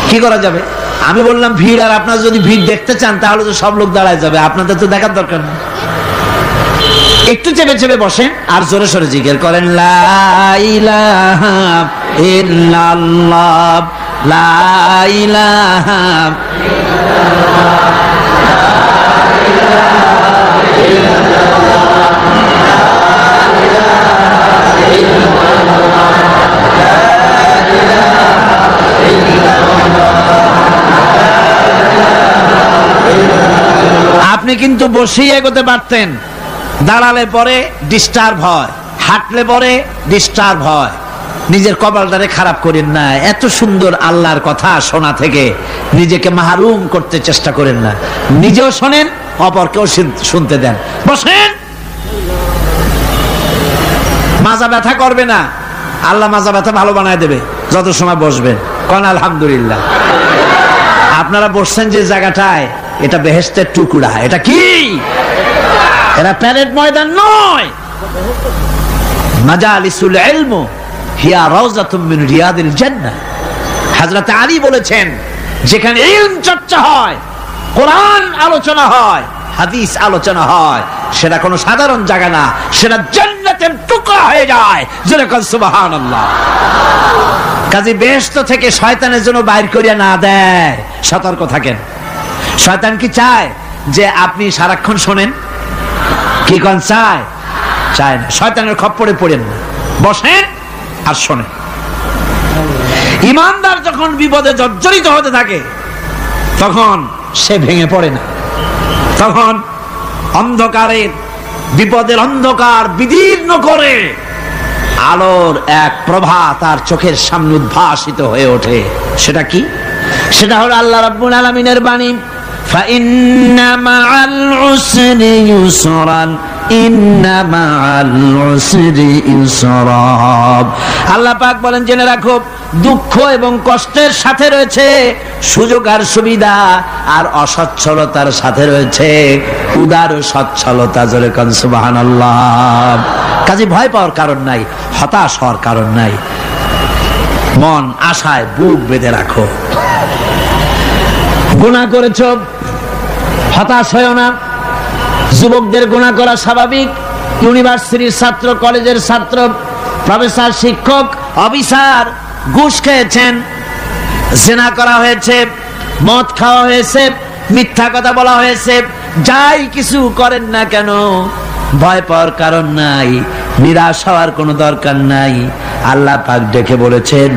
কি করা যাবে? আমি বললাম ভিড়, আর আপনারা যদি ভিড় দেখতে চান তাহলে তো সব লোক দাঁড়ায় যাবে, আপনাদের তো দেখার দরকার নেই। একটু চেপে চেপে বসেন আর জোরে সোরে জিকির করেন লা ইলাহা ইল্লাল্লাহ, লা ইলাহা আপনি কিন্তু বসেই এগোতে পারতেন, দাঁড়ালে পরে ডিস্টার্ব হয়, হাঁটলে পরে ডিস্টার্ব হয়। নিজের কপালটারে খারাপ করেন না, এত সুন্দর আল্লাহর কথা শোনা থেকে নিজেকে মাহরুম করতে চেষ্টা করেন না। নিজেও শোনেন, অপরকেও শুনতে দেন। বসেন, মাজা ব্যথা করবে না, আল্লাহ মাজা ব্যথা ভালো বানায় দেবে যত সময় বসবেন। কোন আলহামদুলিল্লাহ। আপনারা বসছেন যে জায়গাটায়, এটা বেহেশতের টুকরা। এটা কি? এটা প্যারেড ময়দান নয়। মাজালিসুল ইলম হিয়া রাউযাতুম মিন রিয়াদিল জান্নাহ। হযরত আলী বলেছেন যেখানে ইলম চর্চা হয়, কোরআন আলোচনা হয়, হাদিস আলোচনা হয়, সেটা কোনো সাধারণ জায়গা না, সেটা জান্নাতের টুকরা হয়ে যায়। যেরকম সুবহানাল্লাহ। কাজী বেহেশত থেকে শয়তানের জন্য বাইর করিয়া না দেয়, সতর্ক থাকেন। শয়তান কি চায় যে আপনি সারাক্ষণ শোনেন? কি কোন চায়? চায় না। শয়তানের খপ্পরে পড়েন না, বসেন আর শোনেন। ইমানদার যখন বিপদে জর্জরিত হতে থাকে তখন সে ভেঙে পড়ে না, তখন অন্ধকারের, বিপদের অন্ধকার বিদীর্ণ করে আলোর এক প্রভা তার চোখের সামনে উদ্ভাসিত হয়ে ওঠে। সেটা কি? সেটা হলো আল্লাহ রাব্বুল আলামিনের বাণী, ফাইন্না মাআল উসরি ইউসরান, ইন্না মাআল উসরি ইউসরা। আল্লাহ পাক বলেন জেনে রাখো, দুঃখ এবং কষ্টের সাথে রয়েছে সুযোগ আর সুবিধা, আর অসচ্ছলতার সাথে রয়েছে উদার সচ্ছলতা। জোরে কোন সুবহানাল্লাহ। কাজে ভয় পাওয়ার কারণ নাই, হতাশ হওয়ার কারণ নাই। মন আশায় বুক বেঁধে রাখো। গুনাহ করেছ, হতাশ হয়েও না। যুবকদের গুনাহ করা স্বাভাবিক। ইউনিভার্সিটির ছাত্র, কলেজের ছাত্র, প্রফেসর, শিক্ষক, অফিসার ঘুষ খেয়েছেন, জিনা করা হয়েছে, মদ খাওয়া হয়েছে, মিথ্যা কথা বলা হয়েছে, যাই কিছু করেন না কেন ভয় পাওয়ার কারণ নাই, নিরাশ হওয়ার কোনো দরকার নাই। আল্লাহ পাক ডেকে বলেছেন,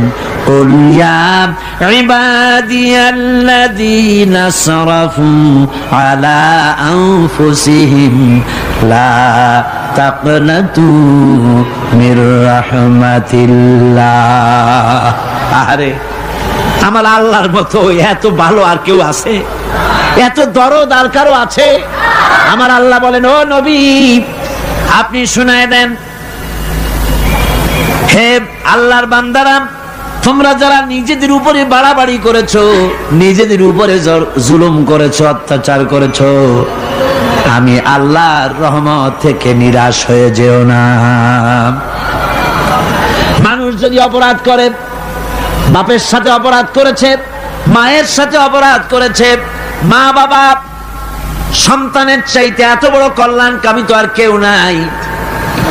কুল ইয়া ইবাদিয়াল্লাযীনা সারাফু আলা আনফুসিহিম লা তাকনাতু মির রাহমাতিল্লাহ। আরে আমার আল্লাহর মতো এত ভালো আর কেউ আছে? এত দরদ আর কারো আছে? আমার আল্লাহ বলেন, ও নবী আপনি শুনায় দেন, হে আল্লাহর বান্দারা, তোমরা যারা নিজেদের উপরে বাড়াবাড়ি করেছো, নিজেদের উপরে জুলুম করেছো, অত্যাচার করেছো, আমি আল্লাহর রহমত থেকে নিরাশ হয়ে যেও না। মানুষ যদি অপরাধ করে, বাপের সাথে অপরাধ করেছে, মায়ের সাথে অপরাধ করেছে, মা বাবা সন্তানের চাইতে এত বড় কল্যাণকামী তো আর কেউ নাই,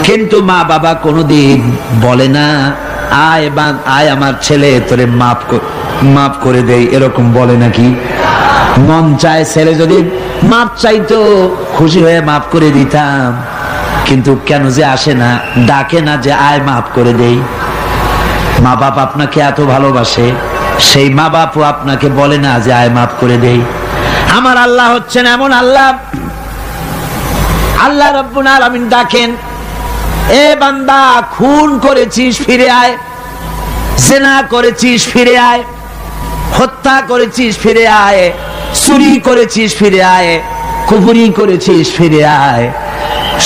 কিন্তু মা বাবা কোনোদিন বলে না আয় আমার ছেলে তোরে মাফ করে দেই, এরকম বলে নাকি? মন চায় ছেলে যদি মাফ চাইতো খুশি হয়ে মাফ করে দিতাম, কিন্তু কেন যে আসে না, ডাকে না যে আয় মাফ করে দেই। মা বাপ আপনাকে এত ভালোবাসে, সেই মা বাপও আপনাকে বলে না যে আয় মাফ করে দেই। আমার আল্লাহ হচ্ছেন এমন আল্লাহ, আল্লাহ রাব্বুল আলামিন ডাকেন, এ বান্দা খুন করেছিস ফিরে আয়, জিনা করেছিস ফিরে আয়, হত্যা করেছিস ফিরে আয়, চুরি করেছিস ফিরে আয়, কুফরি করেছিস ফিরে আয়,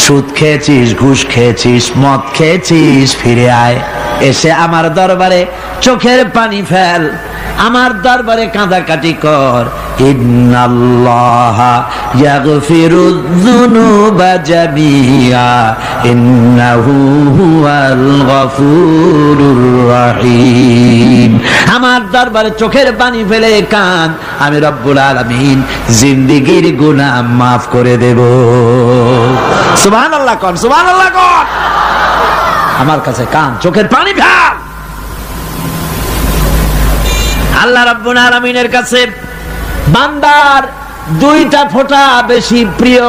সুদ খেয়েছিস, ঘুষ খেয়েছিস, মদ খেয়েছিস ফিরে আয়, এসে আমার দরবারে চোখের পানি ফেল, আমার দরবারে কাঁদাকাটি কর। ইন্নাল্লাহা ইয়াগফিরুয যুনুবা জামিআ ইন্নাহু হুয়াল গফুরুর রহিম। আমার দরবারে চোখের পানি ফেলে কান, আমি রব্বুল আলামিন জিন্দেগীর গুনাহ মাফ করে দেব। সুবহানাল্লাহ কোন, সুবহানাল্লাহ কোন। আমার কাছে কান, চোখের পানি ফেল। আল্লাহ রাব্বুল আলামিনের কাছে বান্দার দুইটা ফোঁটা বেশি প্রিয়।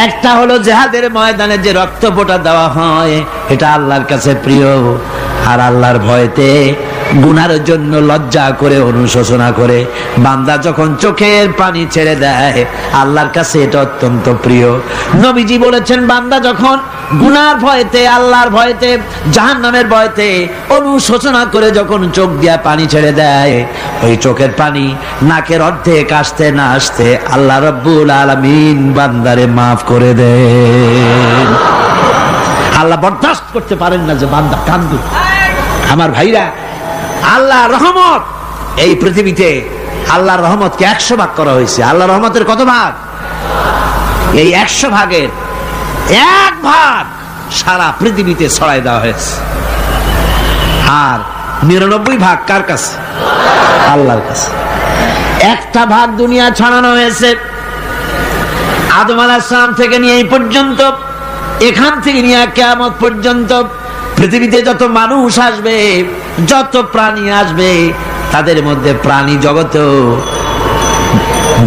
একটা হলো জিহাদের ময়দানে যে রক্ত ফোঁটা দেওয়া হয়, এটা আল্লাহর কাছে প্রিয়। আর আল্লাহর ভয়তে গুনার জন্য লজ্জা করে, অনুশোচনা করে বান্দা যখন চোখের পানি ছেড়ে দেয়, আল্লাহর কাছে এটা অত্যন্ত প্রিয়। নবীজি বলেছেন, বান্দা যখন গুনার ভয়তে, আল্লাহর ভয়তে, জাহান্নামের ভয়তে অনুশোচনা করে যখন চোখ দিয়া পানি ছেড়ে দেয়, ওই চোখের পানি নাকের অর্ধেক আসতে না আসতে আল্লাহ রাব্বুল আলামিন বান্দারে মাফ করে দেন। আল্লাহ বরদাস্ত করতে পারেন না যে বান্দা কান্দুক। আমার ভাইরা, আল্লাহর রহমত এই পৃথিবীতে, আল্লাহর রহমতকে 100 ভাগ করা হয়েছে। আল্লাহর রহমতের কত ভাগ? এই 100 ভাগের 1 ভাগ সারা পৃথিবীতে ছড়াই দেওয়া হয়েছে। আর 99 ভাগ কার কাছে? আল্লাহর কাছে। একটা ভাগ দুনিয়া ছড়ানো হয়েছে আদম আলাইহিস সালাম থেকে নিয়ে এই পর্যন্ত, এখান থেকে নিয়ে কিয়ামত পর্যন্ত পৃথিবীতে যত মানুষ আসবে, যত প্রাণী আসবে, তাদের মধ্যে প্রাণী জগতেও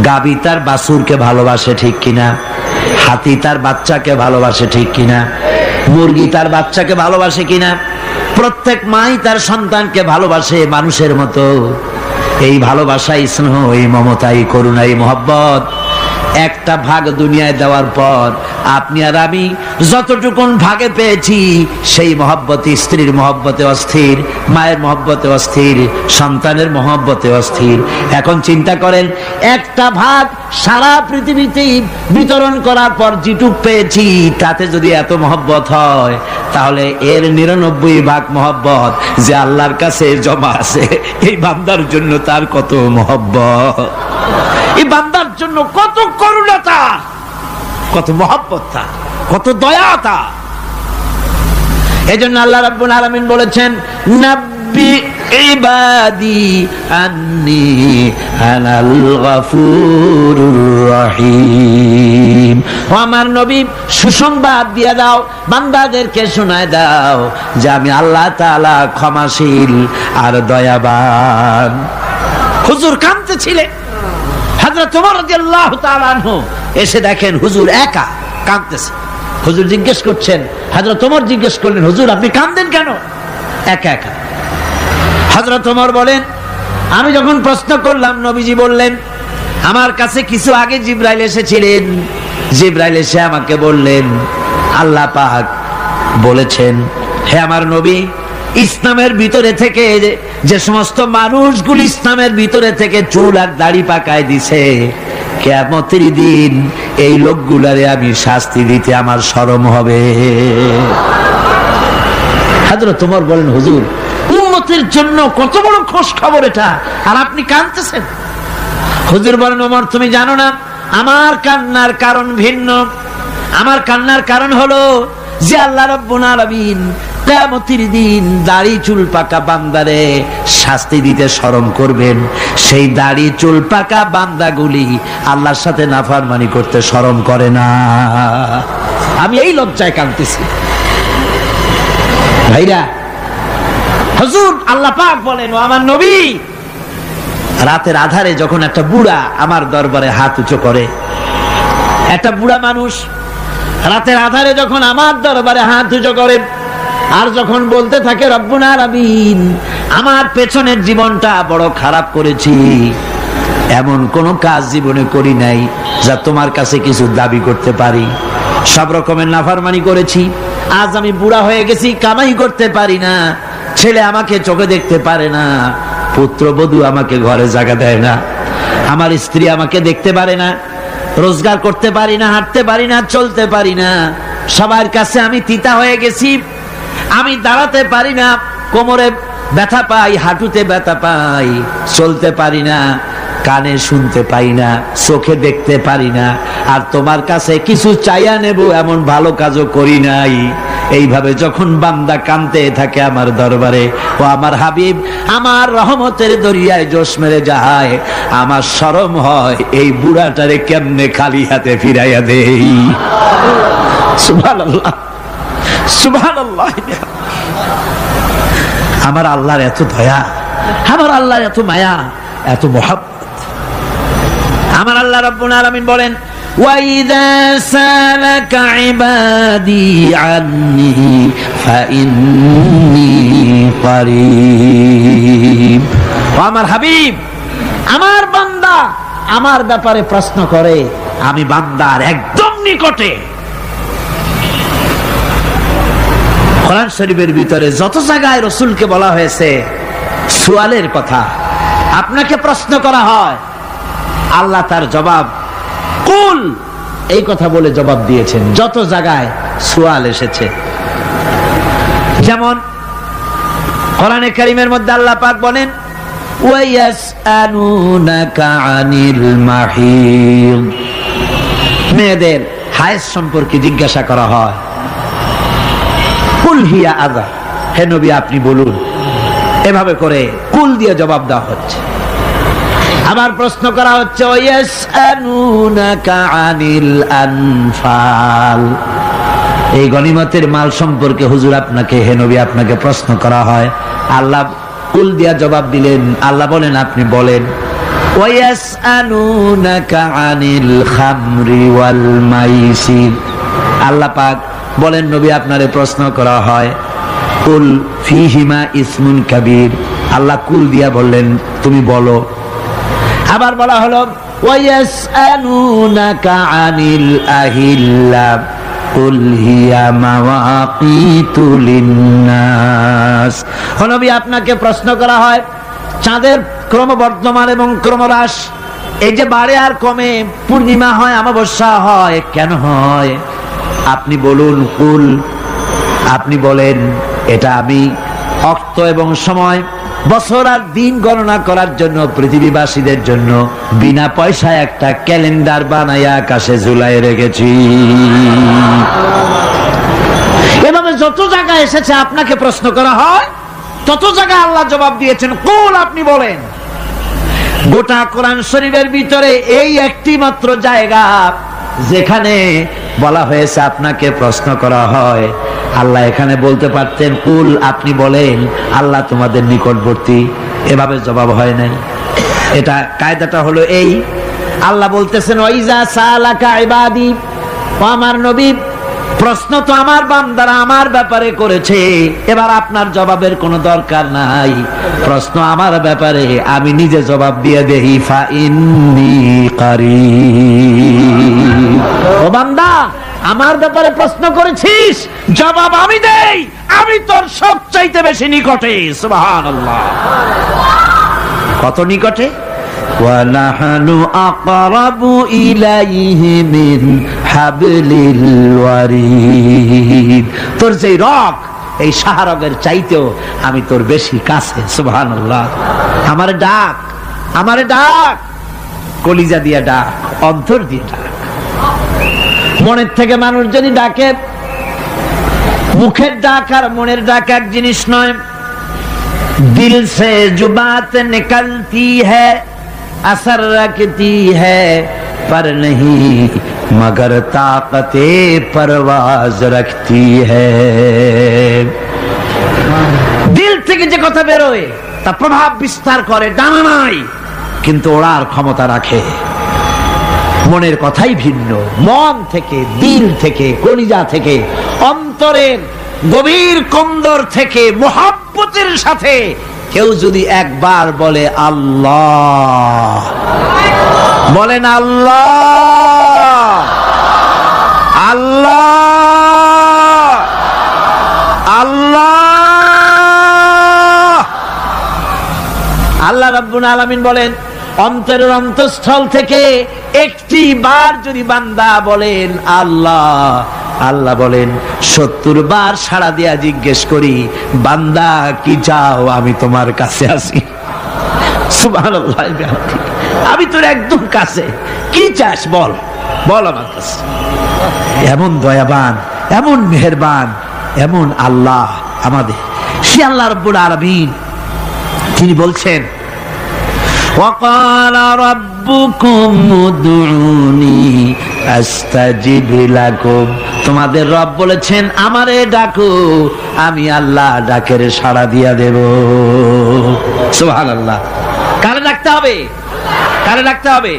গাভী তার বাছুরকে ভালোবাসে ঠিক কিনা, হাতি তার বাচ্চাকে ভালোবাসে ঠিক কিনা, মুরগি তার বাচ্চাকে ভালোবাসে কিনা, প্রত্যেক মাই তার সন্তানকে ভালোবাসে মানুষের মতো। এই ভালোবাসা, স্নেহ, এই মমতা, এই করুণা, এই মহব্বত একটা ভাগ দুনিয়ায় দেওয়ার পর আপনি আর আমি যতটুকুন ভাগে পেয়েছি, সেই মহব্বতে, স্ত্রীর মহব্বতে অস্থির, মায়ের মহব্বতে অস্থির, সন্তানের মহব্বতে অস্থির। এখন চিন্তা করেন, একটা ভাগ সারা পৃথিবীতেই বিতরণ করার পর যেটুক পেয়েছি, তাতে যদি এত মহব্বত হয়, তাহলে এর 99 ভাগ মহব্বত যে আল্লাহর কাছে জমা আছে, এই বান্দার জন্য তার কত মহব্বত, এই বান্দার জন্য কত করুণা, কত মহব্বত, কত দয়া। এজন্য আল্লাহ রাব্বুল আলামিন বলেছেন, নাব্বি ইবাদি আন্নি আনাল গফুরুর রহিম। ও আমার নবী, সুসংবাদ দিয়ে দাও, বান্দাদেরকে শোনায় দাও যে আমি আল্লাহ তাআলা ক্ষমাশীল আর দয়াবান। হুজুর কাঁদতেছিলেন। হযরত ওমর রাদিয়াল্লাহু তাআলা আনহু এসে দেখেন হুজুর একা কাঁদতেছে। হুজুর জিজ্ঞেস করছেন, হযরত ওমর জিজ্ঞেস করলেন, হুজুর আপনি কাঁদেন কেন একা একা? হযরত ওমর বলেন, আমি যখন প্রশ্ন করলাম নবীজি বললেন, আমার কাছে কিছু আগে জিবরাইল এসেছিলেন। জিবরাইল এসে আমাকে বললেন, আল্লাহ পাক বলেছেন, হে আমার নবী, ইসলামের ভিতরে থেকে যে সমস্ত মানুষগুলি ইসলামের ভিতরে থেকে চুল আর দাড়ি পাকায় দিছে, কিয়ামতের দিন এই লোকগুলারে আমি শাস্তি দিতে আমার শরম হবে। হযরত ওমর বলেন, হুজুর উম্মতের জন্য কত বড় খোঁজ খবর এটা, আর আপনি কাঁদতেছেন। হুজুর বলেন, ওমর তুমি জানো না আমার কান্নার কারণ ভিন্ন। আমার কান্নার কারণ হলো যে আল্লাহ রাব্বুল আলামিন কিয়ামতের দিন দাড়ি চুল পাকা বান্দারে শাস্তি দিতে শরম করবেন। সেই দাড়ি চুল পাকা বান্দাগুলি আল্লাহর সাথে নাফরমানি করতে শরম করে না। আমি এই লজ্জায় কাঁদতেছি। ভাইরা, হুজুর আল্লাহ পাক বলেন, ও আমার নবী, রাতের আধারে যখন একটা বুড়া আমার দরবারে হাত উঁচু করে, একটা বুড়া মানুষ রাতের আধারে যখন আমার দরবারে হাত উঁচু করে আর যখন বলতে থাকে, রব্বুল আলামিন আমার পেছনের জীবনটা বড় খারাপ করেছি, এমন কোন কাজ জীবনে করি নাই যা তোমার কাছে কিছু দাবি করতে পারি, সব রকমের নাফরমানি করেছি, আজ আমি বুড়া হয়ে গেছি, কামাই করতে পারি না, ছেলে আমাকে চোখে দেখতে পারে না, পুত্রবধূ আমাকে ঘরে জায়গা দেয় না, আমার স্ত্রী আমাকে দেখতে পারে না, রোজগার করতে পারি না, হাঁটতে পারি না, চলতে পারি না, সবার কাছে আমি তিতা হয়ে গেছি, আমি দাঁড়াতে পারি না, কোমরে ব্যথা পাই, হাঁটুতে ব্যথা পাই, চলতে পারি না, কানে শুনতে পাই না, চোখে দেখতে পারি না, আর তোমার কাছে কিছু চাইয়া নেব এমন ভালো কাজও করি নাই। এইভাবে যখন বান্দা কাঁদতে থাকে আমার দরবারে, ও আমার হাবিব আমার রহমতের দরিয়ায় জোশ মেরে যায়, আমার শরম হয় এই বুড়াটারে কেমনে খালি হাতে ফিরাইয়া দেই। সুবহানাল্লাহ, সুবহানাল্লাহ। আমার আল্লাহর এত দয়া, আমার আল্লাহর এত মায়া, এত মহব্বত। আমার আল্লাহ রাব্বুল আলামিন বলেন, ওয়াইদা সালাকা ইবাদি আন্নি ফাইন্নী করিব। আমার হাবিব, আমার বান্দা আমার ব্যাপারে প্রশ্ন করে, আমি বান্দার একদম নিকটে। কোরআন শরীফের ভিতরে যত জায়গায় রাসূলকে বলা হয়েছে সুয়ালের কথা, আপনাকে প্রশ্ন করা হয়, আল্লাহ তার জবাব কুল এই কথা বলে জবাব দিয়েছেন। যত জায়গায় সুয়াল এসেছে, যেমন কোরআনে কারীমের মধ্যে আল্লাহ পাক বলেন, ওয়ায়াসআলুনাকা আনিল মাহিদ, মেয়েদের হায়েজ সম্পর্কে জিজ্ঞাসা করা হয়, কুল হিয়া আযা, হে নবী আপনি বলুন। এভাবে করে কুল দিয়ে জবাব দেওয়া হচ্ছে। আবার প্রশ্ন করা হচ্ছে, ওয়ায়াসআলুনাকা আনিল আনফাল, এই গনিমতের মাল সম্পর্কে হুজুর আপনাকে, হে নবী আপনাকে প্রশ্ন করা হয়। আল্লাহ কুল দিয়া জবাব দিলেন। আল্লাহ বলেন আপনি বলেন। ওয়ায়াসআলুনাকা আনিল খামরি ওয়াল মাইসির, আল্লাহ পাক বলেন নবী আপনারে প্রশ্ন করা হয়, কুল ফিহিমা ইসমুন কাবীর, আল্লাহ কুল দিয়া বললেন তুমি বলো। আবার বলা হলো, ওয়ায়াসআলুনাকা আনিল আহিল্লা কুল হিয়া মাওয়াকিতু লিন্নাস, নবী আপনাকে প্রশ্ন করা হয় চাঁদের ক্রমবর্ধমান এবং ক্রমহ্রাস, এই যে বাড়ে আর কমে, পূর্ণিমা হয় অমাবস্যা হয়, কেন হয়? আপনি বলুন কুল, আপনি বলেন এটা আমি অক্ত এবং সময়, বছর আর দিন গণনা করার জন্য পৃথিবীবাসীদের জন্য বিনা পয়সায় একটা ক্যালেন্ডার বানাইয়া আকাশে ঝুলাই রেখেছি। এভাবে যত জায়গায় এসেছে আপনাকে প্রশ্ন করা হয় তত জায়গায় আল্লাহ জবাব দিয়েছেন কুল, আপনি বলেন। গোটা কোরআন শরীফের ভিতরে এই একটি মাত্র জায়গা যেখানে বলা হয়েছে আপনাকে প্রশ্ন করা হয়। আল্লাহ এখানে বলতে পারতেন কুল, আপনি বলেন, আল্লাহ তোমাদের নিকটবর্তী, এভাবে জবাব হয় নাই। এটা কায়দাটা হলো এই, আল্লাহ বলতেছেন ওয়াইজা সালাকা ইবাদি, ও আমার নবী, প্রশ্ন তো আমার বান্দারা আমার ব্যাপারে করেছে, এবার আপনার জবাবের কোনো দরকার নাই। প্রশ্ন আমার ব্যাপারে, আমি নিজে জবাব দিয়ে দেই। ফা ইন্নী কারীব, ও বান্দা আমার ব্যাপারে প্রশ্ন করেছিস, জবাব আমি দেই, আমি তোর সবচাইতে বেশি নিকটে। সুবহানাল্লাহ, কত নিকটে? ওয়ানাহনু আকরাবু ইলাইহি মিন হাবলিল ওয়ারিদ, তোর যে রগ, এই শাহরগের চাইতেও আমি তোর বেশি কাছে। সুবহানাল্লাহ, আমারে ডাক, আমারে ডাক, কলিজা দিয়ে ডাক, অন্তর দিয়ে ডাক। মনের থেকে মানুষ যদি ডাকে, মুখের ডাক আর মনের ডাক এক জিনিস নয়। दिल से जो बात निकलती है असर रखती है पर नहीं मगर ताकते परवाज रखती है। दिल থেকে যে কথা বেরোয় তা প্রভাব বিস্তার করে, ডানা নাই কিন্তু ওড়ার ক্ষমতা রাখে। মনের কথাই ভিন্ন, মন থেকে, দিল থেকে, কলিজা থেকে, অন্তরের গভীর কন্দর থেকে মোহাব্বতের সাথে কেউ যদি একবার বলে আল্লাহ, বলেন আল্লাহ, আল্লাহ, আল্লাহ, আল্লাহ রাব্বুল আলামিন বলেন, অন্তরের অন্তঃস্থল থেকে একটি বার যদি বান্দা বলেন আল্লাহ, আল্লাহ বলেন 70 বার সাড়া দিয়া জিজ্ঞেস করি, বান্দা কি চাও, আমি তোমার কাছে আছি। সুবহানাল্লাহ, আমি তোর একদম কাছে, কি চাস বল, বল আমার কাছে। এমন দয়াবান, এমন মেহেরবান, এমন আল্লাহ আমাদের। সে আল্লাহ রাব্বুল আলামিন তিনি বলছেন وقال ربكم ادعوني استجب لكم, তোমাদের রব বলেছেন আমারে ডাকো, আমি আল্লাহ ডাকের সাড়া দিয়া দেব। সুবহানাল্লাহ, কারে ডাকতে হবে, কারে ডাকতে হবে?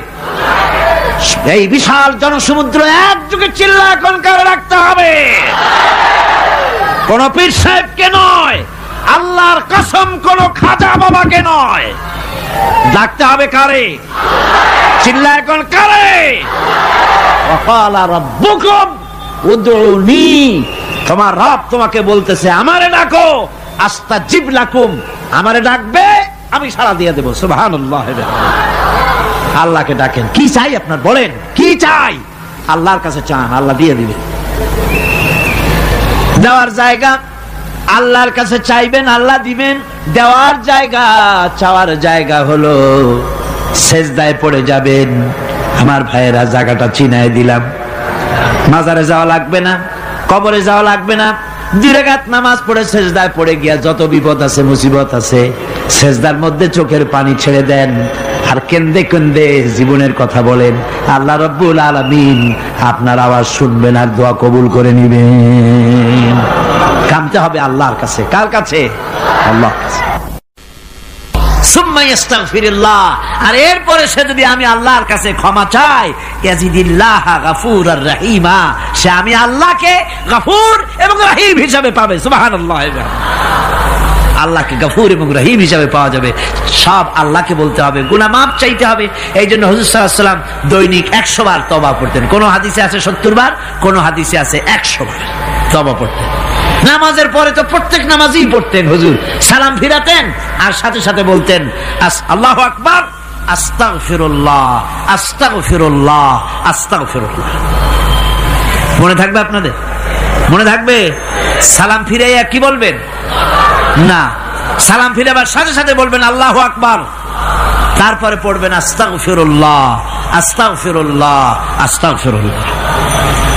এই বিশাল জনসমুদ্র একযোগে চিল্লা এখন কারে ডাকতে হবে? কোন পীর সাহেবকে নয়, আল্লাহর কসম কোন খাজা বাবাকে নয়, ডাকতে হবে কারে? চিল্লা এখন কারে? ওয়াকালা রাব্বুকুম উদউনি, তোমার রব তোমাকে বলতেছে আমারে ডাকো, আস্তাজিব লাকুম, আমারে ডাকবে আমি সাড়া দিয়ে দেব। সুবহানাল্লাহ, আল্লাহকে ডাকেন। কি চাই আপনার বলেন, কি চাই? আল্লাহর কাছে চান, আল্লাহ দিয়ে দিবে। দেওয়ার জায়গা আল্লাহর কাছে চাইবেন, আল্লাহ দিবেন। দেওয়ার জায়গা, চাওয়ার জায়গা হলো সেজদায় পড়ে যাবেন। আমার ভাইয়েরা, জায়গাটা চিনায় দিলাম। মাজারে যাওয়া লাগবে না, কবরে যাওয়া লাগবে না। 2 রাকাত নামাজ পড়ে সেজদায় পড়ে গিয়া যত বিপদ আছে, মুসিবত আছে, সেজদার মধ্যে চোখের পানি ছেড়ে দেন আর কেন্দে কেন্দে জীবনের কথা বলেন। আল্লাহ রাব্বুল আলামিন আপনার আওয়াজ শুনবেন আর দোয়া কবুল করে নিবেন। কামতে হবে আল্লাহর কাছে। কার কাছে? আল্লাহর কাছে। সুম্মা ইস্তাগফিরুল্লাহ, আর এরপরে সে যদি আমি আল্লাহর কাছে ক্ষমা চাই, ইয়াজিদিল্লাহ গফুরার রহিমা, সে আমি আল্লাহকে গফুর এবং রহিম হিসাবে পাবে। সুবহানাল্লাহ, আল্লাহকে গফুর এবং রহিম হিসাবে পাওয়া যাবে। সব আল্লাহকে বলতে হবে, গুনাহ মাফ চাইতে হবে। এই জন্য হুজুর সাল্লাল্লাহু আলাইহি ওয়াসাল্লাম দৈনিক 100 বার তওবা পড়তেন। কোন হাদিসে আছে 70 বার, কোন হাদিসে আছে 100 বার তওবা পড়তেন। নামাজের পরে তো প্রত্যেক নামাজই পড়তেন হুজুর, সালাম ফিরাতেন আর সাথে সাথে বলতেন আল্লাহু আকবার, আস্তাগফিরুল্লাহ, আস্তাগফিরুল্লাহ, আস্তাগফিরুল্লাহ। মনে থাকবে আপনাদের? মনে থাকবে? সালাম ফিরাইয়া কি বলবেন? না, সালাম ফিরাবার সাথে সাথে বলবেন আল্লাহু আকবার, তারপরে পড়বেন আস্তাগফিরুল্লাহ, আস্তাগফিরুল্লাহ, আস্তাগফিরুল্লাহ।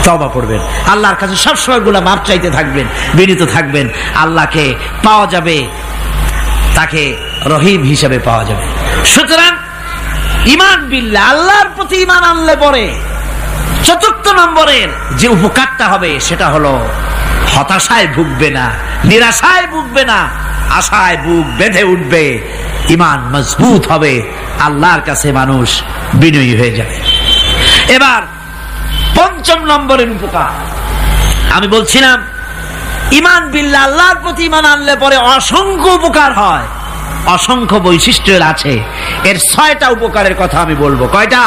তওবা পড়বেন, আল্লাহর কাছে সবসময় গুনাহ মাফ চাইতে থাকবেন, বিনীত থাকবেন, আল্লাহকে পাওয়া যাবে, তাকে রহিম হিসেবে পাওয়া যাবে। সুতরাং ঈমান বিল্লাহ, আল্লাহর প্রতি ঈমান আনলে পরে চতুর্থ নম্বরের যে উপকারটা হবে সেটা হলো হতাশায় ভুগবে না, নিরাশায় ভুগবে না, আশায় বুক বেঁধে উঠবে, ঈমান মজবুত হবে, আল্লাহর কাছে মানুষ বিনয়ী হয়ে যাবে। এবার পঞ্চম নম্বরের উপকার আমি বলছিলাম, ঈমান বিল্লাহ, আল্লাহর প্রতি ঈমান আনলে পরে অসংখ্য উপকার হয়, অসংখ্য বৈশিষ্ট্য আছে। এর 6টা উপকারের কথা আমি বলবো। কয়টা?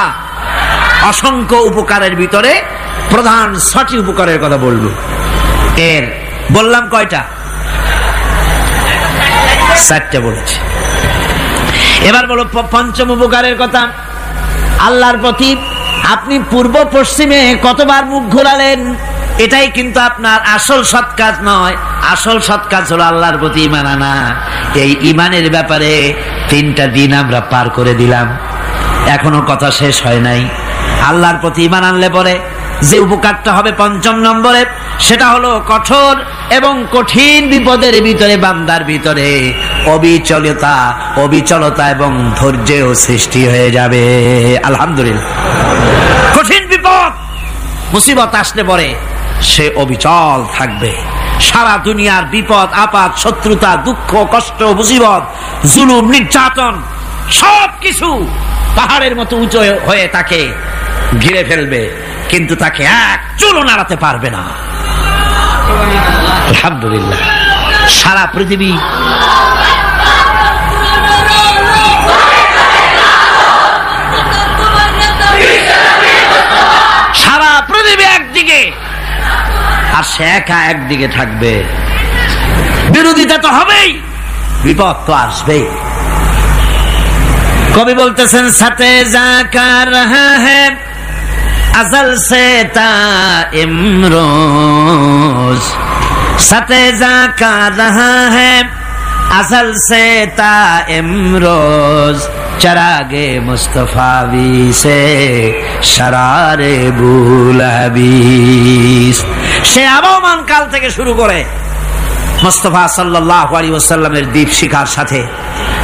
অসংখ্য উপকারের ভিতরে প্রধান 6টি উপকারের কথা বলবো। এর বললাম কয়টা? 4টে বলেছি। এবার বলো পঞ্চম উপকারের কথা। আল্লাহর প্রতি আপনি পূর্ব পশ্চিমে কতবার মুখ ঘোরালেন, এটাই কিন্তু আপনার আসল সৎ কাজ নয়। আসল সৎ কাজ হলো আল্লাহর প্রতি ঈমান আনা। এই ঈমানের ব্যাপারে 3টা দিন আমরা পার করে দিলাম, এখনো কথা শেষ হয় নাই। আল্লাহর প্রতি ঈমান আনলে পরে যে উপকারটা হবে পঞ্চম নম্বরে, সেটা হলো কঠোর এবং কঠিন বিপদের ভিতরে বান্দার ভিতরে অবিচলতা এবং ধৈর্যের সৃষ্টি হয়ে যাবে। আলহামদুলিল্লাহ। কঠিন বিপদ মুসিবত আসলে পরে সে অবিচল থাকবে। সারা দুনিয়ার বিপদ আপদ, শত্রুতা, দুঃখ, কষ্ট, মুসিবত, জুলুম, নির্যাতন সবকিছু পাহাড়ের মতো উঁচু হয়ে তাকে ঘিরে ফেলবে, কিন্তু তাকে এক চুলও নাড়াতে পারবে না। আলহামদুলিল্লাহ। সারা পৃথিবী একদিকে আর সে একা একদিকে থাকবে। বিরোধিতা তো হবেই, বিপদ তো আসবেই। কবি বলতেছেন, সাথে জাকা রহা হ্যায় अज़ल से ता इमरोज, सतेजा का रहा है अज़ल से ता इमरोज, चरागे मुस्तफावी से शरारे बुलहबीस। সে আবহমান কাল থেকে শুরু করে মুস্তাফা সাল্লাল্লাহু আলাইহি ওয়াসাল্লামের দীপ শিখার সাথে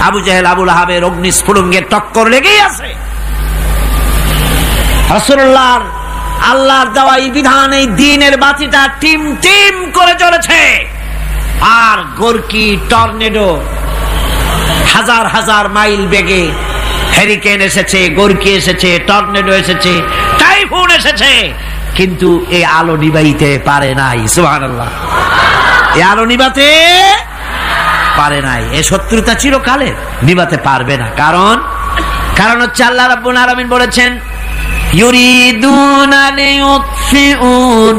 আবু জাহেল, আবু লাহাবের অগ্নিস্ফুলিঙ্গের টক্কর লেগেই আছে। রাসূলুল্লাহর আল্লাহর দেওয়া এই বিধান, এই দ্বীনের বাতিটা টিম টিম করে চলেছে। আর গোরকি, টর্নেডো, হাজার হাজার মাইল বেগে হেরিকেন এসেছে, গোরকি এসেছে, টর্নেডো এসেছে, টাইফুন এসেছে, কিন্তু এই আলো নিবাইতে পারে নাই। সুবহানাল্লাহ। এই আলো নিবাতে পারে নাই। এই শত্রুতা চিরকালের, নিবাতে পারবে না। কারণ হচ্ছে আল্লাহ রাব্বুল আলামিন বলেছেন, ইউরিদুনা লিইউতফিউ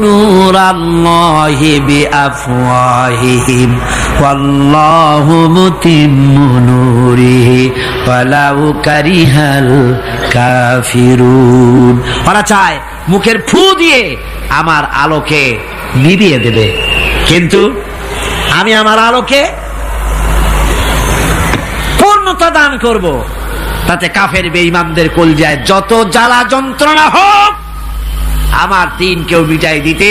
নূরাল্লাহি বিআফওয়াহিহিম ওয়াল্লাহু মুতিম্মু নূরিহি ওয়ালাউ কারিহাল কাফিরুন। ওরা চায় মুখের ফু দিয়ে আমার আলোকে নিভিয়ে দেবে, কিন্তু আমি আমার আলোকে পূর্ণতা দান করব। তাতে কাফের বেঈমানদের কলজায় যত জ্বালা যন্ত্রণা হোক, আমার দ্বীন কেউ মিটাই দিতে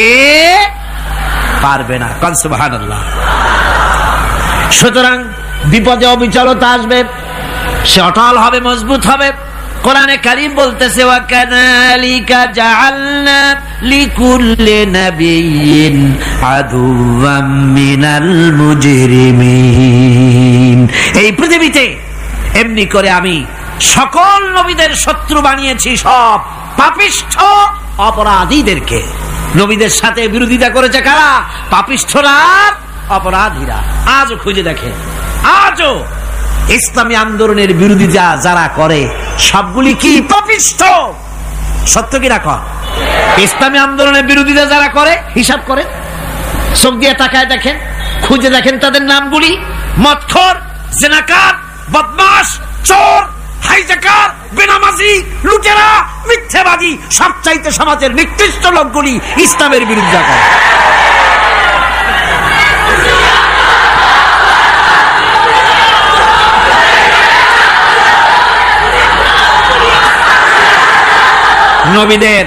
পারবে না। সুবহানাল্লাহ। সুতরাং বিপদে অবিচলতা আসবে, সে অটল হবে, মজবুত হবে। কোরআনে কারীম বলতেছে, ওয়া কাযালিকা জাআলনা লিকুল্লি নাবিয়্যিন আদুওয়াম মিনাল মুজরিমিন। এই পৃথিবীতে এমনি করে আমি সকল নবীদের শত্রু বানিয়েছি, সব পাপিষ্ঠ অপরাধীদেরকে। নবীদের সাথে বিরোধিতা করেছে কারা? পাপিষ্ঠরা, অপরাধীরা। আজও খুঁজে দেখেন, আজও ইসলামী আন্দোলনের বিরোধিতা যারা করে সবগুলি কি পাপিষ্ঠ? সত্য কি রাখ? ইসলামী আন্দোলনের বিরোধিতা যারা করে হিসাব করে, চোখ দিয়ে তাকায় দেখেন, খুঁজে দেখেন তাদের নামগুলি। মদখোর, জিনাকার, বদমাশ, চোর, হাইজাকার, বেনামাজি, লুটেরা, মিথ্যাবাদী, সবচাইতে সমাজের নিকৃষ্ট লোকগুলি ইসলামের বিরুদ্ধে করে। নবীদের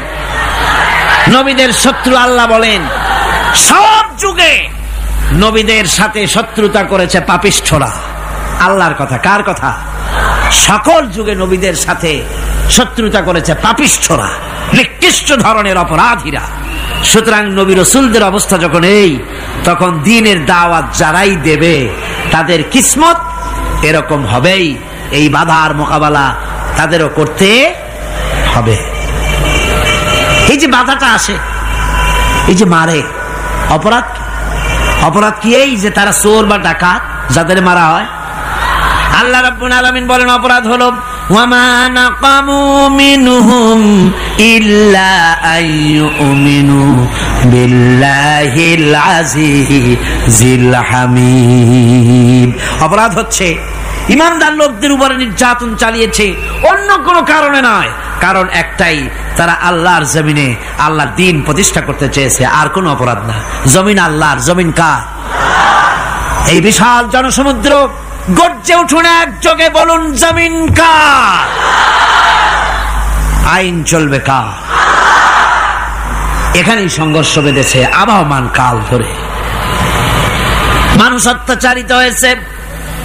নবীদের শত্রু আল্লাহ বলেন সব যুগে নবীদের সাথে শত্রুতা করেছে পাপিষ্ঠরা। আল্লাহর কথা, কার কথা? সকল যুগে নবীদের সাথে শত্রুতা করেছে পাপিষ্ঠরা, নিকৃষ্ট ধরনের অপরাধীরা। সুতরাং নবী রাসূলদের অবস্থা যখন এই, তখন দ্বীনের দাওয়াত যারাই দেবে তাদের কিসমত এরকম হবেই। এই বাধার মোকাবেলা তাদেরও করতে হবে। এই যে বাধাটা আসে, এই যে মারে, অপরাধ কি? এই যে তারা চোর বা ডাকাত যাদের মারা হয়। আল্লাহ রাব্বুল আলামিন বলেন অপরাধ হলো ওয়ামা নাকামু মিনহুম ইল্লা আইয়ুমিনু বিল্লাহিল আজিজিল হামিদ। অপরাধ হচ্ছে ঈমানদার লোকদের উপরে নির্যাতন চালিয়েছে, অন্য কোনো কারণে নয়। কারণ একটাই, তারা আল্লাহর জমিনে আল্লাহর দ্বীন প্রতিষ্ঠা করতে চেয়েছে, আর কোনো অপরাধ না। জমিন আল্লাহর, জমিন কার? এই বিশাল জনসমুদ্র গর্জে উঠুন একযোগে, বলুন জমিন কার? আইন চলবে কার? এখানেই সংঘর্ষ বেঁধেছে আবহমান কাল ধরে। মানুষ অত্যাচারিত হয়েছে,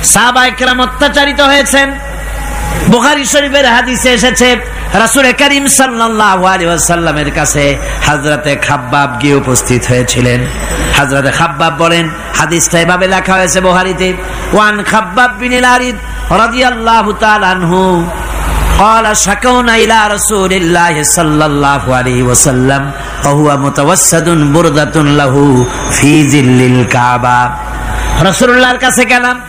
সাহাবায়ে কেরাম অত্যাচারিত হয়েছেন। বুখারী শরীফের হাদিসে এসেছে রাসূল করিম সাল্লাল্লাহু আলাইহি ওয়াসাল্লামের কাছে হযরতে খাব্বাব গিয়ে উপস্থিত হয়েছিলেন। হযরতে খাব্বাব বলেন, হাদিসটা এভাবে লেখা হয়েছে বুখারীতে, ওয়ান খাব্বাব বিন আল-আরিদ রাদিয়াল্লাহু তাআলা আনহু قال شكونا إلى رسول الله صلى الله عليه وسلم وهو متوسد بردة له في ظل الكعبة। রাসূলুল্লাহর কাছে গেলাম,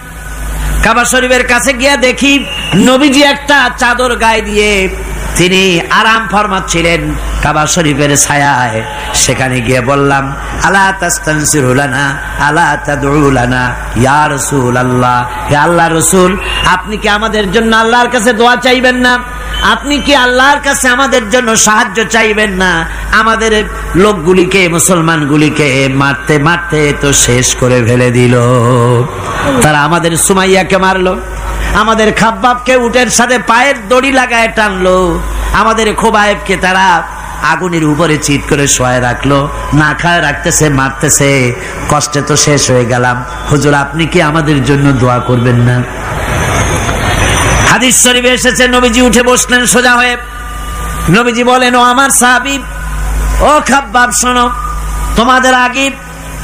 কাবা শরীফের কাছে গিয়ে দেখি নবীজি একটা চাদর গায়ে দিয়ে তিনি আরাম ফরমাচ্ছিলেন কাবা শরীফের ছায়ায়। সেখানে গিয়ে বললাম, আলা তাস্তানসিরু লানা আলা তাদউ লানা ইয়া রাসূলুল্লাহ, হে আল্লাহর রাসূল, আপনি কি আমাদের জন্য আল্লাহর কাছে দোয়া চাইবেন না? আপনি কি আল্লাহর কাছে আমাদের জন্য সাহায্য চাইবেন না? আমাদের লোকগুলিকে, মুসলমানগুলিকে মারতে মারতে তো শেষ করে ফেলে দিল। তারা আমাদের সুমাইয়াকে মারলো, আমাদের খাব্বাবকে উটের সাথে পায়ের দড়ি লাগায় টানলো, আমাদের খোবায়েবকে তারা আগুনের উপরে চিৎ করে শোয়ায় রাখলো, না খায় রাখতেছে, মারতেছে, কষ্টে তো শেষ হয়ে গেলাম। হুজুর, আপনি কি আমাদের জন্য দোয়া করবেন না? হাদিস শরীফে এসেছে নবীজি উঠে বসলেন সোজা হয়ে। নবীজি বলেন, ও আমার সাহাবী, ও খাব্বাব, শোনো, তোমাদের আগে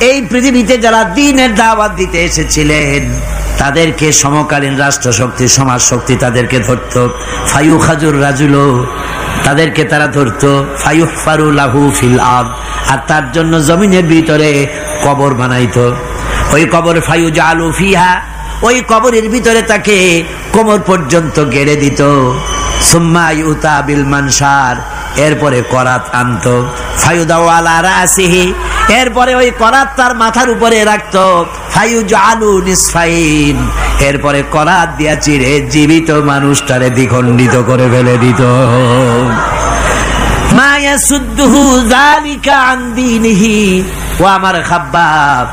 এই পৃথিবীতে যারা দ্বীনের দাওয়াত দিতে এসেছিলেন তাদেরকে সমকালীন রাষ্ট্রশক্তি, সমাজ শক্তি তাদেরকে ধরত। ফায়ুখাজুর রাজুলো, তাদেরকে তারা ধরত। ফায়ুহফারু লাহু ফিল আরদ, আর তার জন্য জমিনের ভিতরে কবর বানাইতো। ওই কবর ফায়ুজালু ফিহা, ওই কবরের ভিতরে তাকে কোমর পর্যন্ত গেড়ে দিত। সুম্মা ইউতা বিল মানশার, এরপরে করাত আনতো। ফায়ুদাউ আলা রাসিহি, এরপরে ওই করাত তার মাথার উপরে রাখতো। ফায়ুজালু নিসফাইন, এরপরে করাত দিয়া চিরে জীবিত মানুষটারে দ্বিখণ্ডিত করে ফেলে দিত। মা ইয়াসুদ্দুহু যালিকা আন দীনিহি, ও আমার খাব্বাব,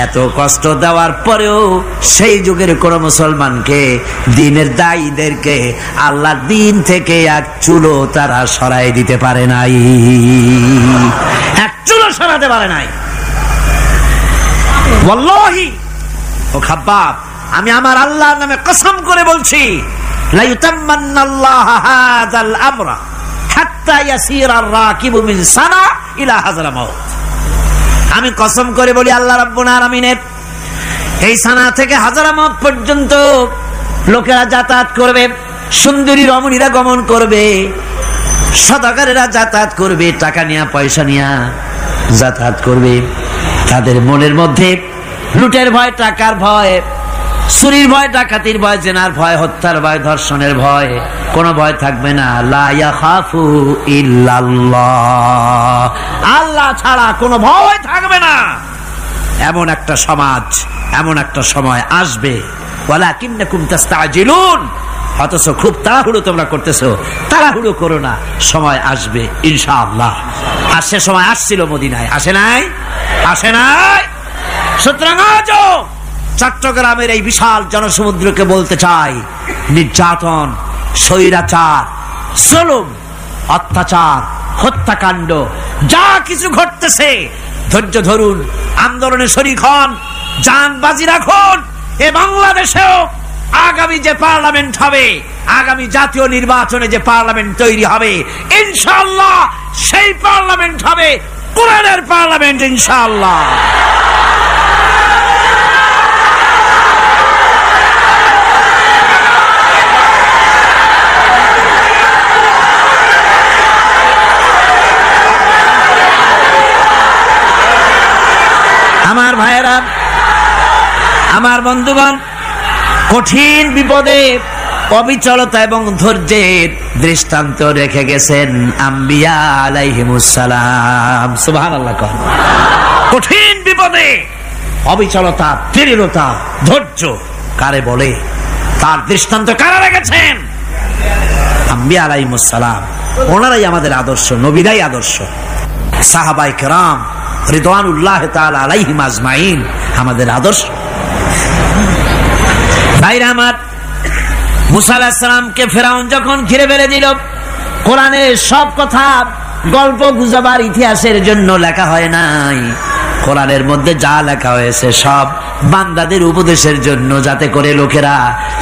এত কষ্ট দেওয়ার পরেও সেই যুগের কোন মুসলমানকে, দ্বীনের দায়ীদেরকে আল্লাহর দ্বীন থেকে এক চুলো তারা সরাই দিতে পারে নাই, এক চুলো সরাতে পারে নাই। ওয়াল্লাহি, ও খাব্বাব, আমি আমার আল্লাহর নামে কসম করে বলছি, লা ইউতাম্মান্নাল্লাহু হাযাল আমরা হাত্তা ইয়াসিরা আর-রাকিবু মিন সানা ইলা হাযরামাউত। আমি কসম করে বলি, আল্লাহ রাব্বুল আলামিনের এই সানা থেকে হাজারামাউত পর্যন্ত লোকেরা যাতায়াত করবে, সুন্দরী রমণীরা গমন করবে, সদাগরেরা যাতায়াত করবে, টাকা নিয়া পয়সা নিয়া যাতায়াত করবে। তাদের মনের মধ্যে লুটের ভয়, টাকার ভয়, চুরির ভয়, ডাকাতির ভয়, জেনার ভয়, হত্যার ভয়, ধর্ষণের ভয়, কোনো ভয় থাকবে না। লা ইয়াখাফু ইল্লাল্লাহ, আল্লাহ ছাড়া কোনো ভয় থাকবে না। এমন একটা সমাজ, এমন একটা সময় আসবে। ওয়ালাকিন্নাকুম তাস্তাজিলুন, অথচ খুব তাড়াহুড়ো তোমরা করতেছো। তাড়াহুড়ো করো না, সময় আসবে ইনশাআল্লাহ। আর সে সময় আসছিল মদিনায়, আসে নাই? আসে নাই? সুতরাং আজও চট্টগ্রামের এই বিশাল জনসমুদ্রকে বলতে চাই, নির্যাতন, স্বৈরাচার, জুলুম, অত্যাচার, হত্যাকাণ্ড যা কিছু ঘটতেছে, ধৈর্য ধরুন, আন্দোলনে শরীক হন, জান বাজি রাখুন। এ বাংলাদেশেও আগামী যে পার্লামেন্ট হবে, আগামী জাতীয় নির্বাচনে যে পার্লামেন্ট তৈরি হবে, ইনশাআল্লাহ সেই পার্লামেন্ট হবে কোরআনের পার্লামেন্ট, ইনশাআল্লাহ। আমার ভাইয়েরা, আমার বন্ধুগণ, কঠিন বিপদে অবিচলতা এবং ধৈর্যের দৃষ্টান্ত রেখে গেছেন আম্বিয়া আলাইহিমুস সালাম। সুবহানাল্লাহ। কঠিন বিপদে অবিচলতা, দৃঢ়তা, ধৈর্য কারে বলে, তার দৃষ্টান্ত কারা রেখেছেন? আম্বিয়া আলাইহিমুস সালাম। ওনারাই আমাদের আদর্শ, নবীরাই আদর্শ। সাহাবায়ে কেরাম রিদওয়ানুল্লাহ তাআলা আলাইহিম আজমাইন আমাদের আদর্শ। ভাইরা আমার, মুসা আলাইহিস সালামকে ফেরাউন যখন ঘিরে ফেলে দিল, কোরআনের সব কথা গল্প গুজবার ইতিহাসের জন্য লেখা হয় নাই। কোরআনের মধ্যে যা লেখা হয়েছে সব বান্দাদের উপদেশের জন্য, যাতে করে লোকেরা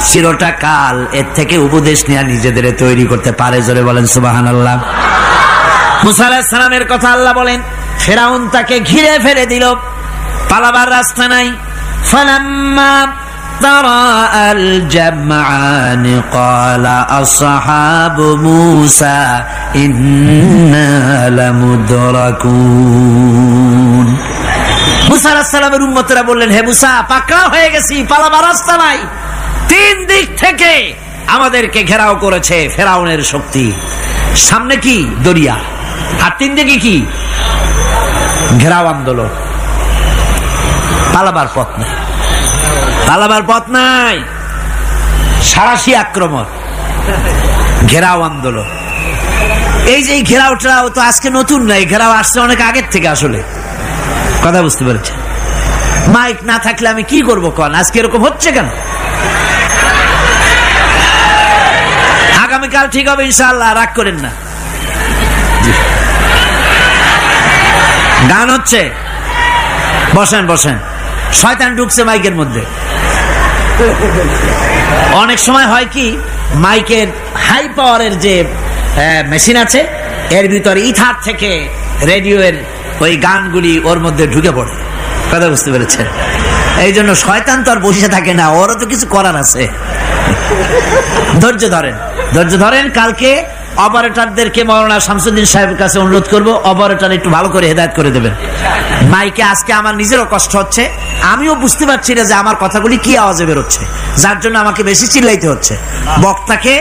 চিরটা কাল এর থেকে উপদেশ নিয়ে নিজেদের তৈরি করতে পারে। জোরে বলেন সুবহানাল্লাহ। মুসা আলাইহিস সালামের কথা আল্লাহ বলেন, ফেরাউন তাকে ঘিরে ফেলে দিল, পালাবার রাস্তা নাই। ফালাম্মা তারা আল জামআন ক্বালা আসহাবু মূসা ইন্না লামুদরাকুন। মুসা আলাইহিস সালামের উম্মতরা বললেন, হে মুসা, পাকড়াও হয়ে গেছি, পালাবার রাস্তা নাই। তিন দিক থেকে আমাদেরকে ঘেরাও করেছে ফেরাউনের শক্তি। সামনে কি? দরিয়া, আর তিন দিকে কি? ঘেরাও আন্দোলন। পালাবার পথ নাই, পালাবার পথ নাই। সারাশি আক্রমণ, ঘেরাও আন্দোলন। এই যে ঘেরাওটাও তো আজকে নতুন নাই, ঘেরাও আসছে অনেক আগের থেকে। আসলে কথা বুঝতে পেরেছেন? মাইক না থাকলে আমি কি করবো কোন? আজকে এরকম হচ্ছে কেন? আগামীকাল ঠিক হবে ইনশাআল্লাহ, রাগ করেন না। গান হচ্ছে, বসেন বসেন। শয়তান ঢুকছে মাইকের মধ্যে। অনেক সময় হয় কি, মাইকের হাই পাওয়ারের যে মেশিন আছে, এর ভিতরে ইথার থেকে রেডিওর ওই গানগুলি ওর মধ্যে ঢুকে পড়ে। কথা বুঝতে পেরেছেন? এই জন্য শয়তান তো আর বসে থাকে না, ওরও তো কিছু করার আছে। ধৈর্য ধরেন, ধৈর্য ধরেন। কালকে অপারেটরদেরকে মাওলানা শামসুদ্দিন সাহেবের কাছে অনুরোধ করবো, অপারেটর একটু ভালো করে হেদায়েত করে দেবেন মাইকে। আজকে আমার নিজেরও কষ্ট হচ্ছে, আমিও বুঝতে পারছি না যে আমার কথাগুলি কি আওয়াজে বেরোচ্ছে, যার জন্য আমাকে বেশি চিল্লাইতে হচ্ছে। বক্তাকে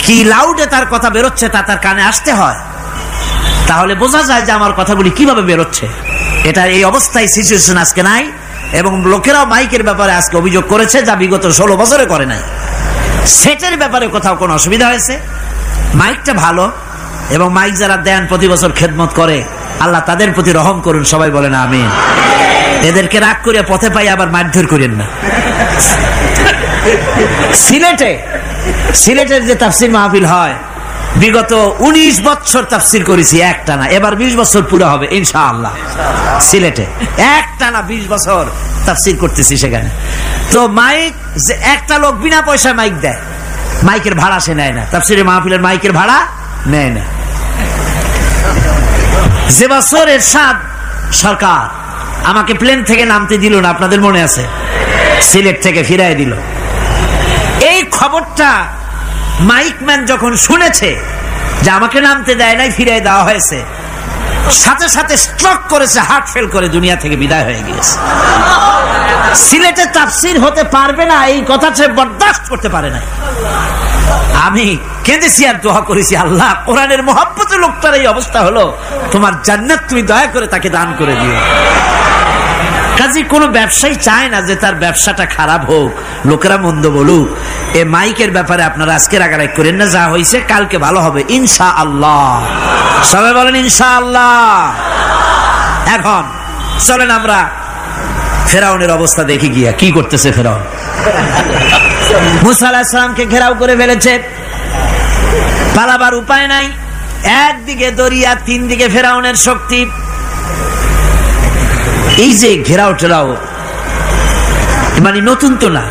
কি লাউডে তার কথা বেরোচ্ছে তা তার কানে আসতে হয়, তাহলে বোঝা যায় যে আমার কথাগুলি কিভাবে বেরোচ্ছে। এটা এই অবস্থায় সিচুয়েশন আজকে নাই, এবং লোকেরাও মাইকের ব্যাপারে আজকে অভিযোগ করেছে, যা বিগত 16 বছরে করে নাই। সেটের ব্যাপারে কোথাও কোনো অসুবিধা হয়েছে? মাইকটা ভালো, এবং মাইক যারা দেন প্রতি বছর খেদমত করে, আল্লাহ তাদের প্রতি রহম করুন। সবাই বলেন আমিন। এদেরকে রাগ করে পথে পাই আবার মারধর করেন না। সিলেটের যে তাফসির মাহফিল হয়, বিগত 19 বছর তাফসির করেছি একটানা, এবার 20 বছর পুরো হবে ইনশাআল্লাহ। সিলেটে একটানা 20 বছর তাফসির করতেছি সেখানে। তো মাইক যে একটা লোক বিনা পয়সায় মাইক দেয়, মাইকের ভাড়া সে নেয় না। তাফসিরের মাহফিলের মাইকের ভাড়া নেয় না। যে বছর এরশাদ সরকার আমাকে প্লেন থেকে নামতে দিল না, আপনাদের মনে আছে? সিলেট থেকে ফিরাই দিল। এই খবরটা মাইকম্যান যখন শুনেছে যে আমাকে নামতে দেয় নাই, ফিরাই দেওয়া হয়েছে, সাথে সাথে স্ট্রোক করেছে, হার্ট ফেল করে দুনিয়া থেকে বিদায় হয়ে গিয়েছে। সিলেটে তাফসির হতে পারবে না এই কথা সে বরদাস্ত করতে পারে না। আমি কেঁদেছি আর দোয়া করেছি, আল্লাহ কোরআনের মহব্বতে লোকটার এই অবস্থা হলো, তোমার জান্নাত তুমি দয়া করে তাকে দান করে দিও। কাজে কোনো ব্যবসায়ী চায় না যে তার ব্যবসাটা খারাপ হোক, লোকেরা মন্দ বলুক। এ মাইকের ব্যাপারে আপনারা আজকে রাগারাগ করেন না, যা হয়েছে কালকে ভালো হবে ইনশাআল্লাহ। সবাই বলেন ইনশাআল্লাহ। এখন চলেন আমরা ফেরাউনের অবস্থা দেখি গিয়া কি করতেছে ফেরাউন। মুসা আলাইহিস সালামকে ঘেরাও করে ফেলেছে, পালাবার উপায় নাই। একদিকে দরিয়া, তিন দিকে ফেরাউনের শক্তি। এই যে ঘেরাও টেরাও, মানে নতুন তো না,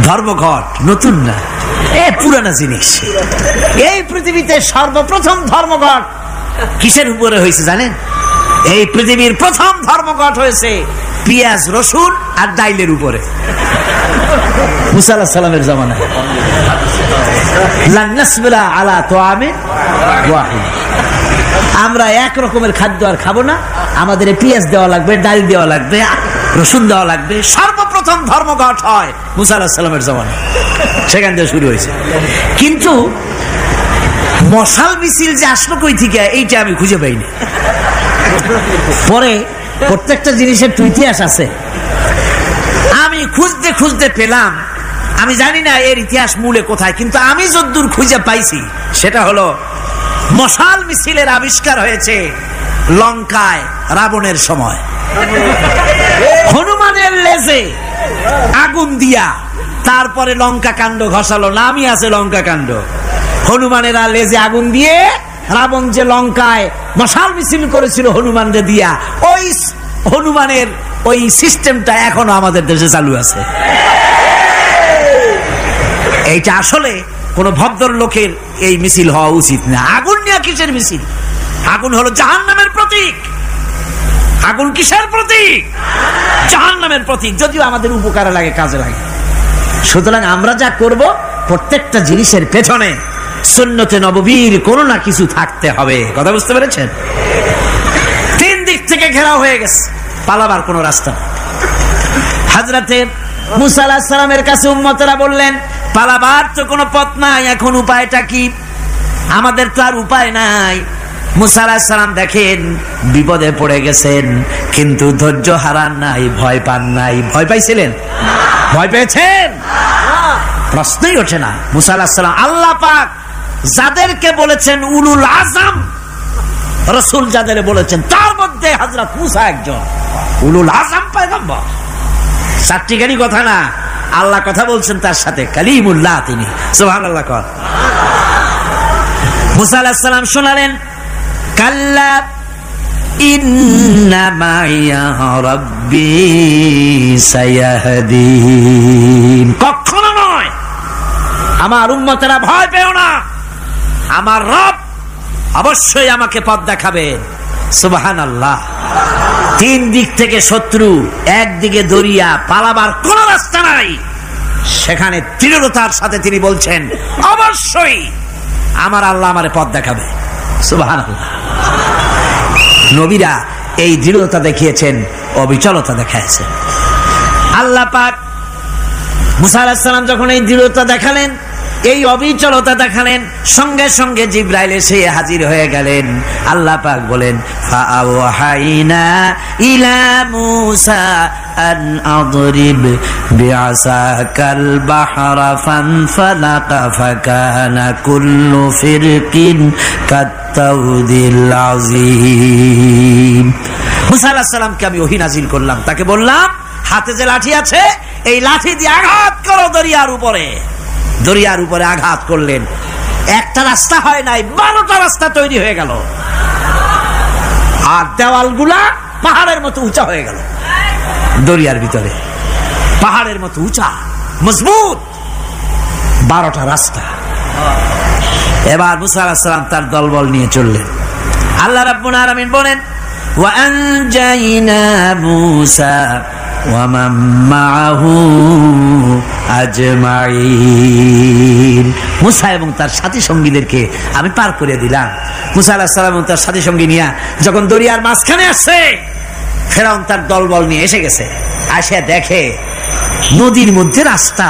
ধর্মঘট নতুন না, পুরানা জিনিস। এই পৃথিবীতে সর্বপ্রথম ধর্মঘট কিসের উপরে হয়েছে জানেন? এই পৃথিবীর প্রথম ধর্মঘট হয়েছে পেঁয়াজ, রসুন আর ডাইলের উপরে। মুসা আলাইহিস সালামের জামানায় লান নাসবিরা আলা তাআমিন ওয়াহিদ, আমরা এক রকমের খাদ্য আর খাবো না, আমাদের পেঁয়াজ দেওয়া লাগবে, ডাল দেওয়া লাগবে, রসুন দেওয়া লাগবে। সর্বপ্রথম ধর্মঘট হয় মুসা আলাইহিস সালামের জামানায়, সেখান থেকে শুরু হয়েছে। কিন্তু মশাল মিছিল যে আসলো কই থেকে, এইটা আমি খুঁজে পাইনি। পরে প্রত্যেকটা জিনিসের তো ইতিহাস আছে, আমি খুঁজতে খুঁজতে পেলাম। আমি জানি না এর ইতিহাস মূলে কোথায়, কিন্তু আমি যতদূর খুঁজে পাইছি সেটা হলো মশাল মিছিলের আবিষ্কার হয়েছে লঙ্কায় রাবণের সময়। হনুমানের লেজে আগুন দিয়া তারপরে লঙ্কা কাণ্ড ঘষালো, নামই আছে লঙ্কা কাণ্ড। হনুমানেরা লেজে আগুন দিয়ে রাবণ যে লঙ্কায় মশাল মিছিল করেছিল হনুমানকে দিয়া, ওই হনুমানের ওই সিস্টেমটা এখনো আমাদের দেশে চালু আছে। এইটা আসলে কোন ভদ্র লোকের এই মিছিল হওয়া উচিত না। আগুন নিয়ে কিসের মিছিল? আগুন হলো জাহান্নামের প্রতীক। আগুন কিসের প্রতীক? জাহান্নামের প্রতীক। যদিও আমাদের উপকারে লাগে, কাজে লাগে। সুতরাং আমরা যা করব, প্রত্যেকটা জিনিসের পেছনে সুন্নতে নববীর কোনো না কিছু থাকতে হবে। কথা বুঝতে পেরেছেন? তিন দিক থেকে ঘেরাও হয়ে গেছে, পালাবার কোনো রাস্তা নেই। হযরতে মুসা আলাইহিস সালামের কাছে উম্মতেরা বললেন, পালাবার তো কোনো পথ নাই, এখন উপায়টা কি? আমাদের তো আর উপায় নাই। মুসা আলাইহিস সালাম দেখেন বিপদে পড়ে গেছেন, কিন্তু ধৈর্য হারান নাই, ভয় পান নাই। ভয় পাইছিলেন? ভয় পেয়েছেন? প্রশ্নই ওঠে না। মুসা আলাইহিস সালাম, আল্লাহ পাক যাদেরকে বলেছেন উলুল আজম রাসূল, যাদের বলেছেন তার মধ্যে হযরত মুসা একজন উলুল আজম পয়গম্বর। চারটিখানি কথা না, আল্লাহ কথা বলছেন তার সাথে, কালিমুল্লাহ তিনি। সুবহানাল্লাহ। কর মুসা আলাইহিস সালাম শোনালেন, কাল্লা ইন্না মাইয়া রাব্বি সায়াহদিন। কখনো নয়, আমার উম্মতেরা ভয় পেও না, আমার রব অবশ্যই আমাকে পথ দেখাবেন। সুবহানাল্লাহ। তিন দিক থেকে শত্রু, একদিকে দরিয়া, পালাবার কোন রাস্তা নাই। সেখানে দৃঢ়তার সাথে তিনি বলছেন, অবশ্যই আমার আল্লাহ আমারে পথ দেখাবে। সুবহানাল্লাহ। নবীরা এই দৃঢ়তা দেখিয়েছেন, অবিচলতা দেখাইছেন। আল্লাহ পাক মুসা আলাইহিস সালাম যখন এই দৃঢ়তা দেখালেন, এই অবিচলতা দেখালেন, সঙ্গে সঙ্গে জিবরাইল এসে হাজির হয়ে গেলেন। আল্লাহ পাক বলেন, ফাআওহাইনা ইলা মুসা আন আদরিব বিআসাকাল বাহরা ফানফালাকা ফাকানা কুল্লু ফিরকিন কাত্তাউদিল আযীম। মুসা আলাইহিস সালামকে আমি ওহী নাযিল করলাম, তাকে বললাম হাতে যে লাঠি আছে, এই লাঠি দিয়ে আঘাত করো দরিয়ার উপরে। দরিয়ার উপরে আঘাত করলেন, একটা রাস্তা হয় নাই, 12টা রাস্তা তৈরি হয়ে গেল। আর দেওয়ালগুলা পাহাড়ের মতো উঁচা হয়ে গেল। দরিয়ার ভিতরে পাহাড়ের মতো উঁচা, মজবুত 12টা রাস্তা। এবার মুসা আলাইহিস সালাম তার দলবল নিয়ে চললেন। আল্লাহ রাব্বুল আলামিন বলেন, ওয়া আনজাইনা মুসা ওয়া মান মাআহু আজমাইন। মুসা এবং তার সাথী সঙ্গীদেরকে আমি পার করে দিলাম। মুসা আলাইহিস সালাম এবং তার সাথী সঙ্গী নিয়ে যখন দরিয়ার মাঝখানে আসছে, ফেরাউন তার দলবল নিয়ে এসে গেছে। আসে দেখে নদীর মধ্যে রাস্তা।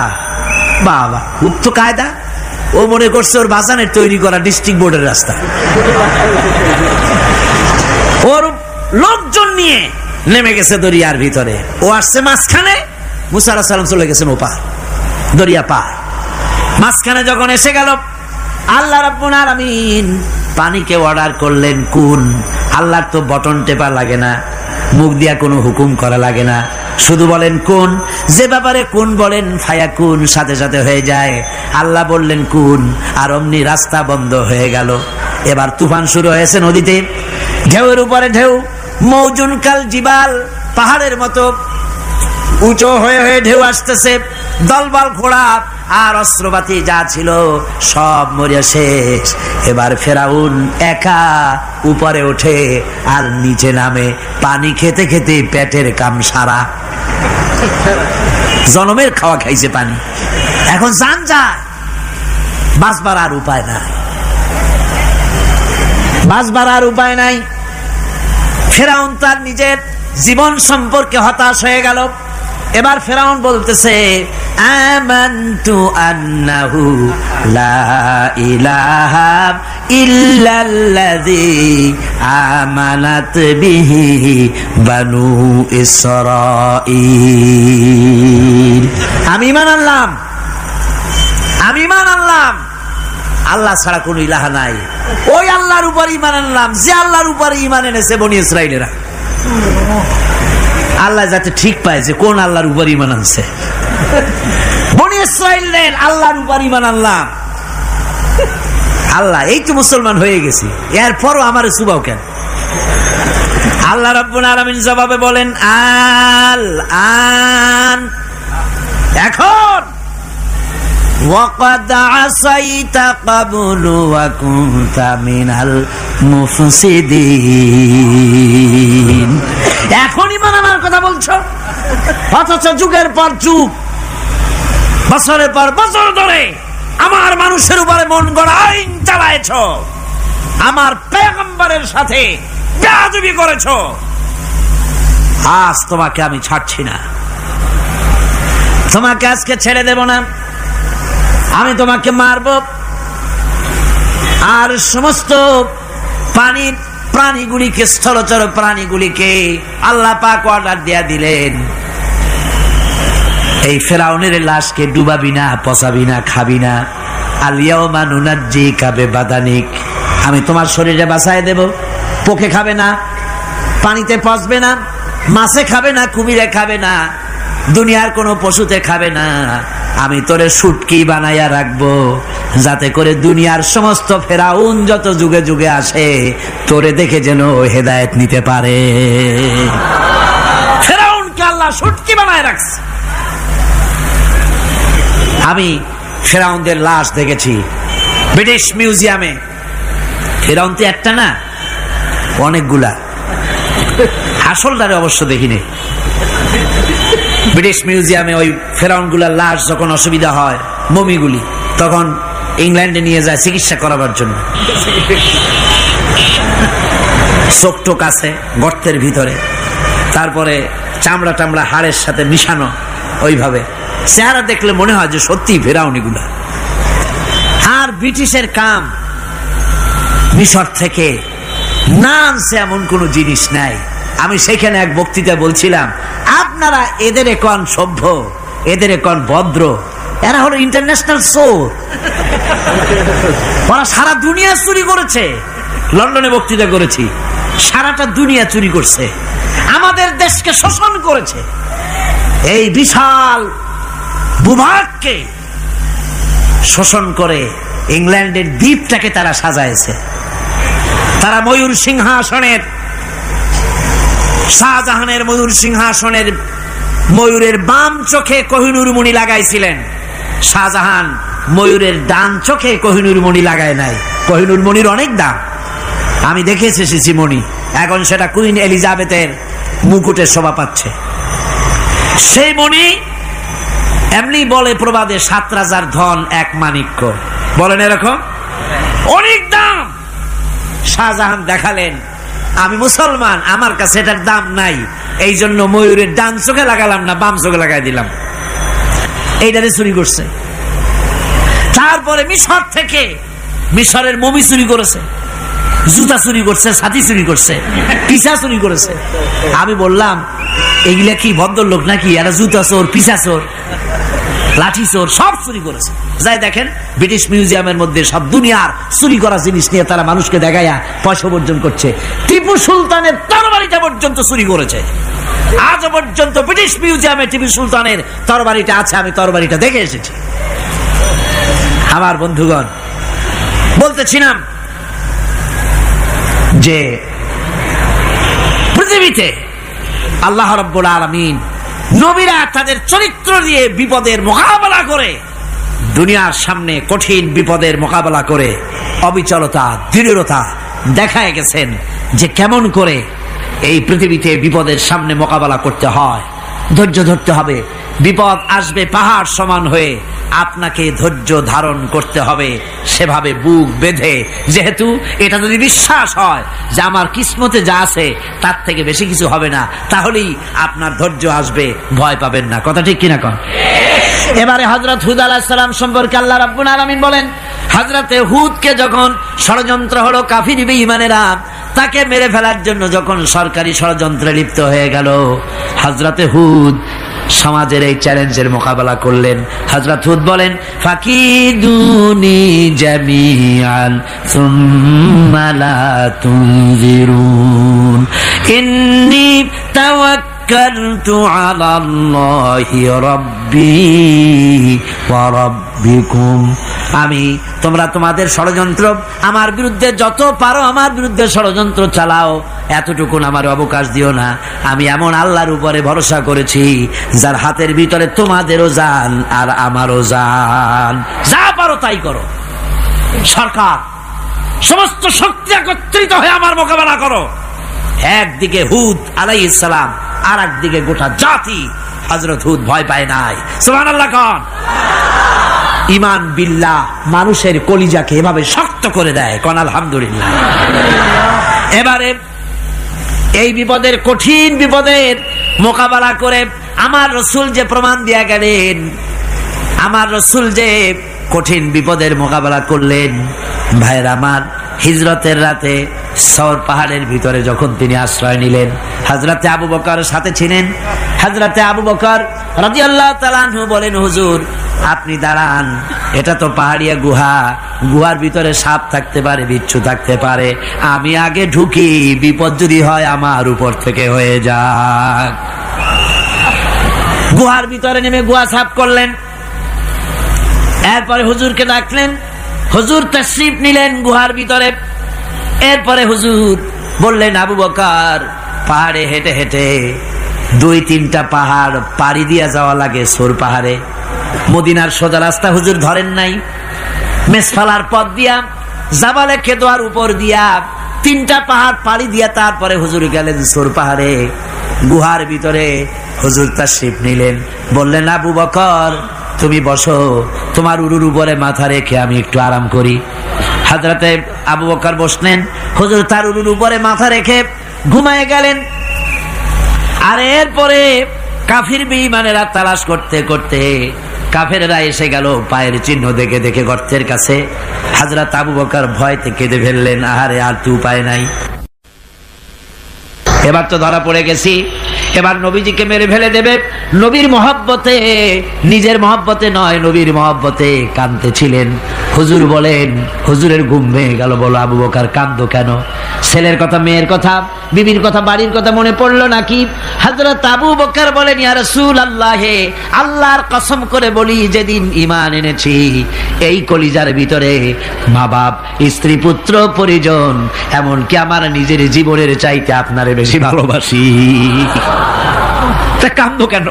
বাবা, খুব তো কায়দা। ও মনে করছে ওর বাজানের তৈরি করা ডিস্ট্রিক্ট বোর্ডের রাস্তা। ওর লোকজন নিয়ে নেমে গেছে দরিয়ার ভিতরে, ও আসছে মাঝখানে, মুসা আলাইহিস সালাম চলে গেছেন ওপার, দরিয়া পার। মাঝখানে যখন এসে গেল, আল্লাহ রাব্বুল আলামিন পানিকে অর্ডার করলেন কুন। আল্লাহর তো বটন টেপা লাগে না, মুখ দিয়া কোনো হুকুম করা লাগে না, শুধু বলেন কুন। যে ব্যাপারে কুন বলেন ফায়াকুন, সাথে সাথে হয়ে যায়। আল্লাহ বললেন কুন, আর অমনি রাস্তা বন্ধ হয়ে গেল। এবার তুফান শুরু হয়েছে নদীতে, ঢেউয়ের উপরে ঢেউ, মৌজুন কাল জিবাল, পাহাড়ের মতো উঁচু হয়ে হয়ে ঢেউ আসতেছে। দলবল ঘোড়া আর অস্ত্রপাতি যা ছিল সব মরিয়া শেষ। এবার ফেরাউন একা উপরে ওঠে আর নিচে নামে, পানি খেতে খেতে পেটের কাম সারা, জনমের খাওয়া খাইছে পানি, এখন জান যায়, বাঁচবার আর উপায় নাই, বাঁচবার আর উপায় নাই। ফেরাউন তার নিজের জীবন সম্পর্কে হতাশ হয়ে গেল। এবার ফেরাউন বলতেছে, আমানতু আন্নাহু লা ইলাহা ইল্লাল্লাযী আমানাত বিহি বানু ইসরাঈল। আমি ঈমান আনলাম, আমি ঈমান আনলাম আল্লাহ ছাড়া কোনো ইলাহা নাই। ওই আল্লাহর উপর ঈমান আনলাম যে আল্লাহর উপর ঈমান এনেছে বনি ইসরাঈলেরা। আল্লাহ যাতে ঠিক পায় যে কোন আল্লাহর উপর ঈমান আনছে। বনি ইসরাঈলের আল্লাহর উপর ঈমান আনলাম। আল্লাহ এই তো মুসলমান হয়ে গেছি, এরপরও আমার সুবাও কেন? আল্লাহ রাব্বুল আলামিন জবাবে বলেন, আল আন, এখন ওয়াকাদ আসাইতা ক্বাবলু ওয়া কুনতা মিনাল মুফসিদিন। এখন ঈমান আনার কথা বলছো, অথচ যুগের পর যুগ, বছরের পর বছর ধরে আমার মানুষের উপরে মন গড়া আইন চালায়েছো, আমার পয়গম্বরের সাথে বেয়াদবি করেছো। আজ তোমাকে আমি ছাড়ছি না, তোমাকে আজকে ছেড়ে দেব না, আমি তোমাকে মারব। আর সমস্ত পানির প্রাণীগুলিকে, স্থলচর প্রাণীগুলিকে আল্লাহ পাক অর্ডার দিয়া দিলেন, এই ফেরাউনের লাশকে ডুবাবি না, পচাবি না, খাবি না। আলিয়াউমা নুনাজ্জিকা বিবাদানিক, আমি তোমার শরীরে বাঁচায় দেব। পোকে খাবে না, পানিতে পচবে না, মাছে খাবে না, কুমিরে খাবে না, দুনিয়ার কোনো পশুতে খাবে না। আমি তোরে শুটকি বানাইয়া রাখবো, যাতে করে দুনিয়ার সমস্ত ফেরাউন যত যুগে যুগে আসে তোরে দেখে যেন হেদায়েত নিতে পারে। ফেরাউনকে আল্লাহ শুটকি বানায় রাখছে। আমি ফেরাউনদের লাশ দেখেছি ব্রিটিশ মিউজিয়ামে। ফেরাউন তো একটা না, অনেকগুলা। আসলটারে অবশ্য দেখিনি। ব্রিটিশ মিউজিয়ামে ওই ফেরাউনগুলার লাশ যখন অসুবিধা হয়, মমিগুলি, তখন ইংল্যান্ডে নিয়ে যায় চিকিৎসা করাবার জন্য। চোখ টোক আছে গর্তের ভিতরে, তারপরে চামড়া টামড়া হাড়ের সাথে মিশানো, ওইভাবে চেহারা দেখলে মনে হয় যে সত্যি ফেরাউনিগুলা। আর ব্রিটিশের কাম মিশর থেকে না আনছে এমন কোন জিনিস নাই। আমি সেখানে এক বক্তৃতা বলছিলাম, আপনারা এদের এখন সভ্য, এদের এখন ভদ্র, এরা হলো ইন্টারন্যাশনাল চোর। ওরা সারা দুনিয়া চুরি করেছে। লন্ডনে বক্তৃতা করেছি, সারাটা দুনিয়া চুরি করছে, আমাদের দেশকে শোষণ করেছে। এই বিশাল ভূভাগকে শোষণ করে ইংল্যান্ডের দ্বীপটাকে তারা সাজাইছে। তারা ময়ূর সিংহাসনের, শাহজাহানের ময়ূর সিংহাসনের ময়ূরের বাম চোখে কোহিনূর মণি লাগাইছিলেন। শাহজাহান ময়ূরের ডান চোখে কোহিনূর মণি লাগায় নাই। কোহিনূর মণির অনেক দাম, আমি দেখে এসেছি মণি। এখন সেটা কুইন এলিজাবেথের মুকুটের শোভা পাচ্ছে। সেই মণি এমনি বলে প্রবাদে, 7 রাজার ধন এক মাণিক্য, বলেন এরকম, অনেক দাম। শাহজাহান দেখালেন, আমি মুসলমান, আমার কাছে এটার দাম নাই, এই জন্য ময়ূরের ডান চোখে লাগালাম না, বাম চোখে লাগাই দিলাম। এইটারে চুরি করছে। তারপরে মিশর থেকে, মিশরের মমি চুরি করেছে, জুতা চুরি করছে, ছাতি চুরি করছে, পিসা চুরি করেছে। আমি বললাম, এগুলা কি ভদ্রলোক নাকি? এরা জুতা চোর, পিসা চোর, লাঠি চোর, সব চুরি করেছে। যাই দেখেন ব্রিটিশ মিউজিয়ামের মধ্যে সব দুনিয়ার চুরি করা জিনিস নিয়ে তারা মানুষকে দেখাইয়া পয়সা অর্জন করছে। টিপু সুলতানের তরবারিটা পর্যন্ত চুরি করেছে। আজ পর্যন্ত ব্রিটিশ মিউজিয়ামে টিপু সুলতানের তরবারিটা আছে, আমি তরবারিটা দেখে এসেছি। আমার বন্ধুগণ, বলতেছিলাম যে পৃথিবীতে আল্লাহ রাব্বুল আলামিন নবীরা তাদের চরিত্র দিয়ে বিপদের মোকাবেলা করে, দুনিয়ার সামনে কঠিন বিপদের মোকাবেলা করে অবিচলতা, দৃঢ়তা দেখায় গেছেন যে কেমন করে এই পৃথিবীতে বিপদের সামনে মোকাবেলা করতে হয়। ধৈর্য ধরতে হবে, বিপদ আসবে পাহাড় সমান হয়ে, আপনাকে ধৈর্য ধারণ করতে হবে সেভাবে বুক বেঁধে। যেহেতু এটা যদি বিশ্বাস হয় যে আমার কিসমতে যা আছে তার থেকে বেশি কিছু হবে না, তাহলেই আপনার ধৈর্য আসবে, ভয় পাবেন না। কথা ঠিক কিনা কন? এবারে হযরত হুদ আলাইহিস সালাম সম্পর্কে আল্লাহ রাব্বুল আলামিন বলেন, হযরতে হুদকে যখন ষড়যন্ত্র হলো কাফির বেঈমানেরা তাকে মেরে ফেলার জন্য যখন সরকারি ষড়যন্ত্রে লিপ্ত হয়ে গেল, হযরতে হুদ সমাজের এই চ্যালেঞ্জের মোকাবেলা করলেন। হযরত হুদ বলেন, ফাকিদুনি জামিআন সুম্মা লা তুনজিরুন ইন্নী তাওয়াক্কালতু আলাল্লাহি রাব্বি ওয়া রাব্বিকুম। তোমরা তোমাদের ষড়যন্ত্র আমার বিরুদ্ধে যত পারো আমার বিরুদ্ধে ষড়যন্ত্র চালাও, এতটুকুন আমার অবকাশ দিও না। আমি এমন আল্লাহর উপরে ভরসা করেছি যার হাতের ভিতরে তোমাদেরও জান আর আমারও জান। যা পারো তাই করো। সরকার সমস্ত শক্তি একত্রিত হয়ে আমার মোকাবেলা করো। একদিকে হুদ আলাইহিস সালাম, আর একদিকে গোটা জাতি। হযরত হুদ ভয় পায় নাই। সুবহানাল্লাহ কোন? ঈমান বিল্লাহ মানুষের কলিজাকে এভাবে শক্ত করে দেয়। কোন আলহামদুলিল্লাহ। এবারে এই বিপদের, কঠিন বিপদের মোকাবেলা করে আমার রাসূল যে প্রমাণ দিয়া গেলেন, আমার রাসূল যে কঠিন বিপদের মোকাবেলা করলেন, ভাইয়ের আমার, হিজরতের রাতে সওর পাহাড়ের ভিতরে যখন তিনি আশ্রয় নিলেন, হযরতে আবু বকর সাথে ছিলেন। হযরতে আবু বকর রাদিয়াল্লাহু তাআলা আনহু বলেন, হুজুর আপনি দাঁড়ান, এটা তো পাহাড়িয়া গুহা, গুহার ভিতরে সাপ থাকতে পারে, বিচ্ছু থাকতে পারে, আমি আগে ঢুকি, বিপদ যদি হয় আমার উপর থেকে হয়ে যাক। গুহার ভিতরে নেমে গুহা সাফ করলেন। এরপরে হুজুরকে ডাকলেন, হুজুর তাশরীফ নিলেন গুহার ভিতরে। এরপরে হুজুর বললেন, আবু বকর পাহাড়ে হেঁটে হেঁটে 2-3টা পাহাড় পাড়ি দিয়া যাওয়া লাগে সৌর পাহাড়ে। মদিনার সোজা রাস্তা হুজুর ধরেন নাই, মেসফালার পথ দিয়া জাবালে কেদোয়ার উপর দিয়া 3টা পাহাড় পাড়ি দিয়া তারপরে হুজুর গেলেন সৌর পাহাড়ে। গুহার ভিতরে হুজুর তাশরীফ নিলেন। বললেন, আবু বকর তুমি বসো, তোমার উরুর উপরে মাথা রেখে আমি একটু আরাম করি। হযরতে আবু বকর বসলেন, হুজুর তার উরুর উপরে মাথা রেখে ঘুমায় গেলেন। আর এরপরে কাফির বেঈমানেরা তালাশ করতে করতে কাফেররা এসে গেল পায়ের চিহ্ন দেখে দেখে গর্তের কাছে। হযরত আবু বকর ভয়তে কেঁদে ফেললেন, আহারে আর তো উপায় নাই, এবার তো ধরা পড়ে গেছি, এবার নবীজিকে মেরে ফেলে দেবে। নবীর মহব্বতে, নিজের মহব্বতে নয়, নবীর মহব্বতে কাঁদতেছিলেন। হুজুর বলেন, হুজুরের ঘুম ভেঙে গেল। বলো আবু বকর কাঁদো কেন? ছেলের কথা, মেয়ের কথা, বিবির কথা, বাড়ির কথা মনে পড়লো নাকি? হযরত আবু বকর বলেন, ইয়া রাসূলুল্লাহ, আল্লাহর কসম করে বলি, যেদিন ঈমান এনেছি এই কলিজার ভিতরে মা বাপ, স্ত্রী, পুত্র, পরিজন, এমনকি আমার নিজের জীবনের চাইতে আপনারে বেশি ভালোবাসি। তা কান্দো কেন?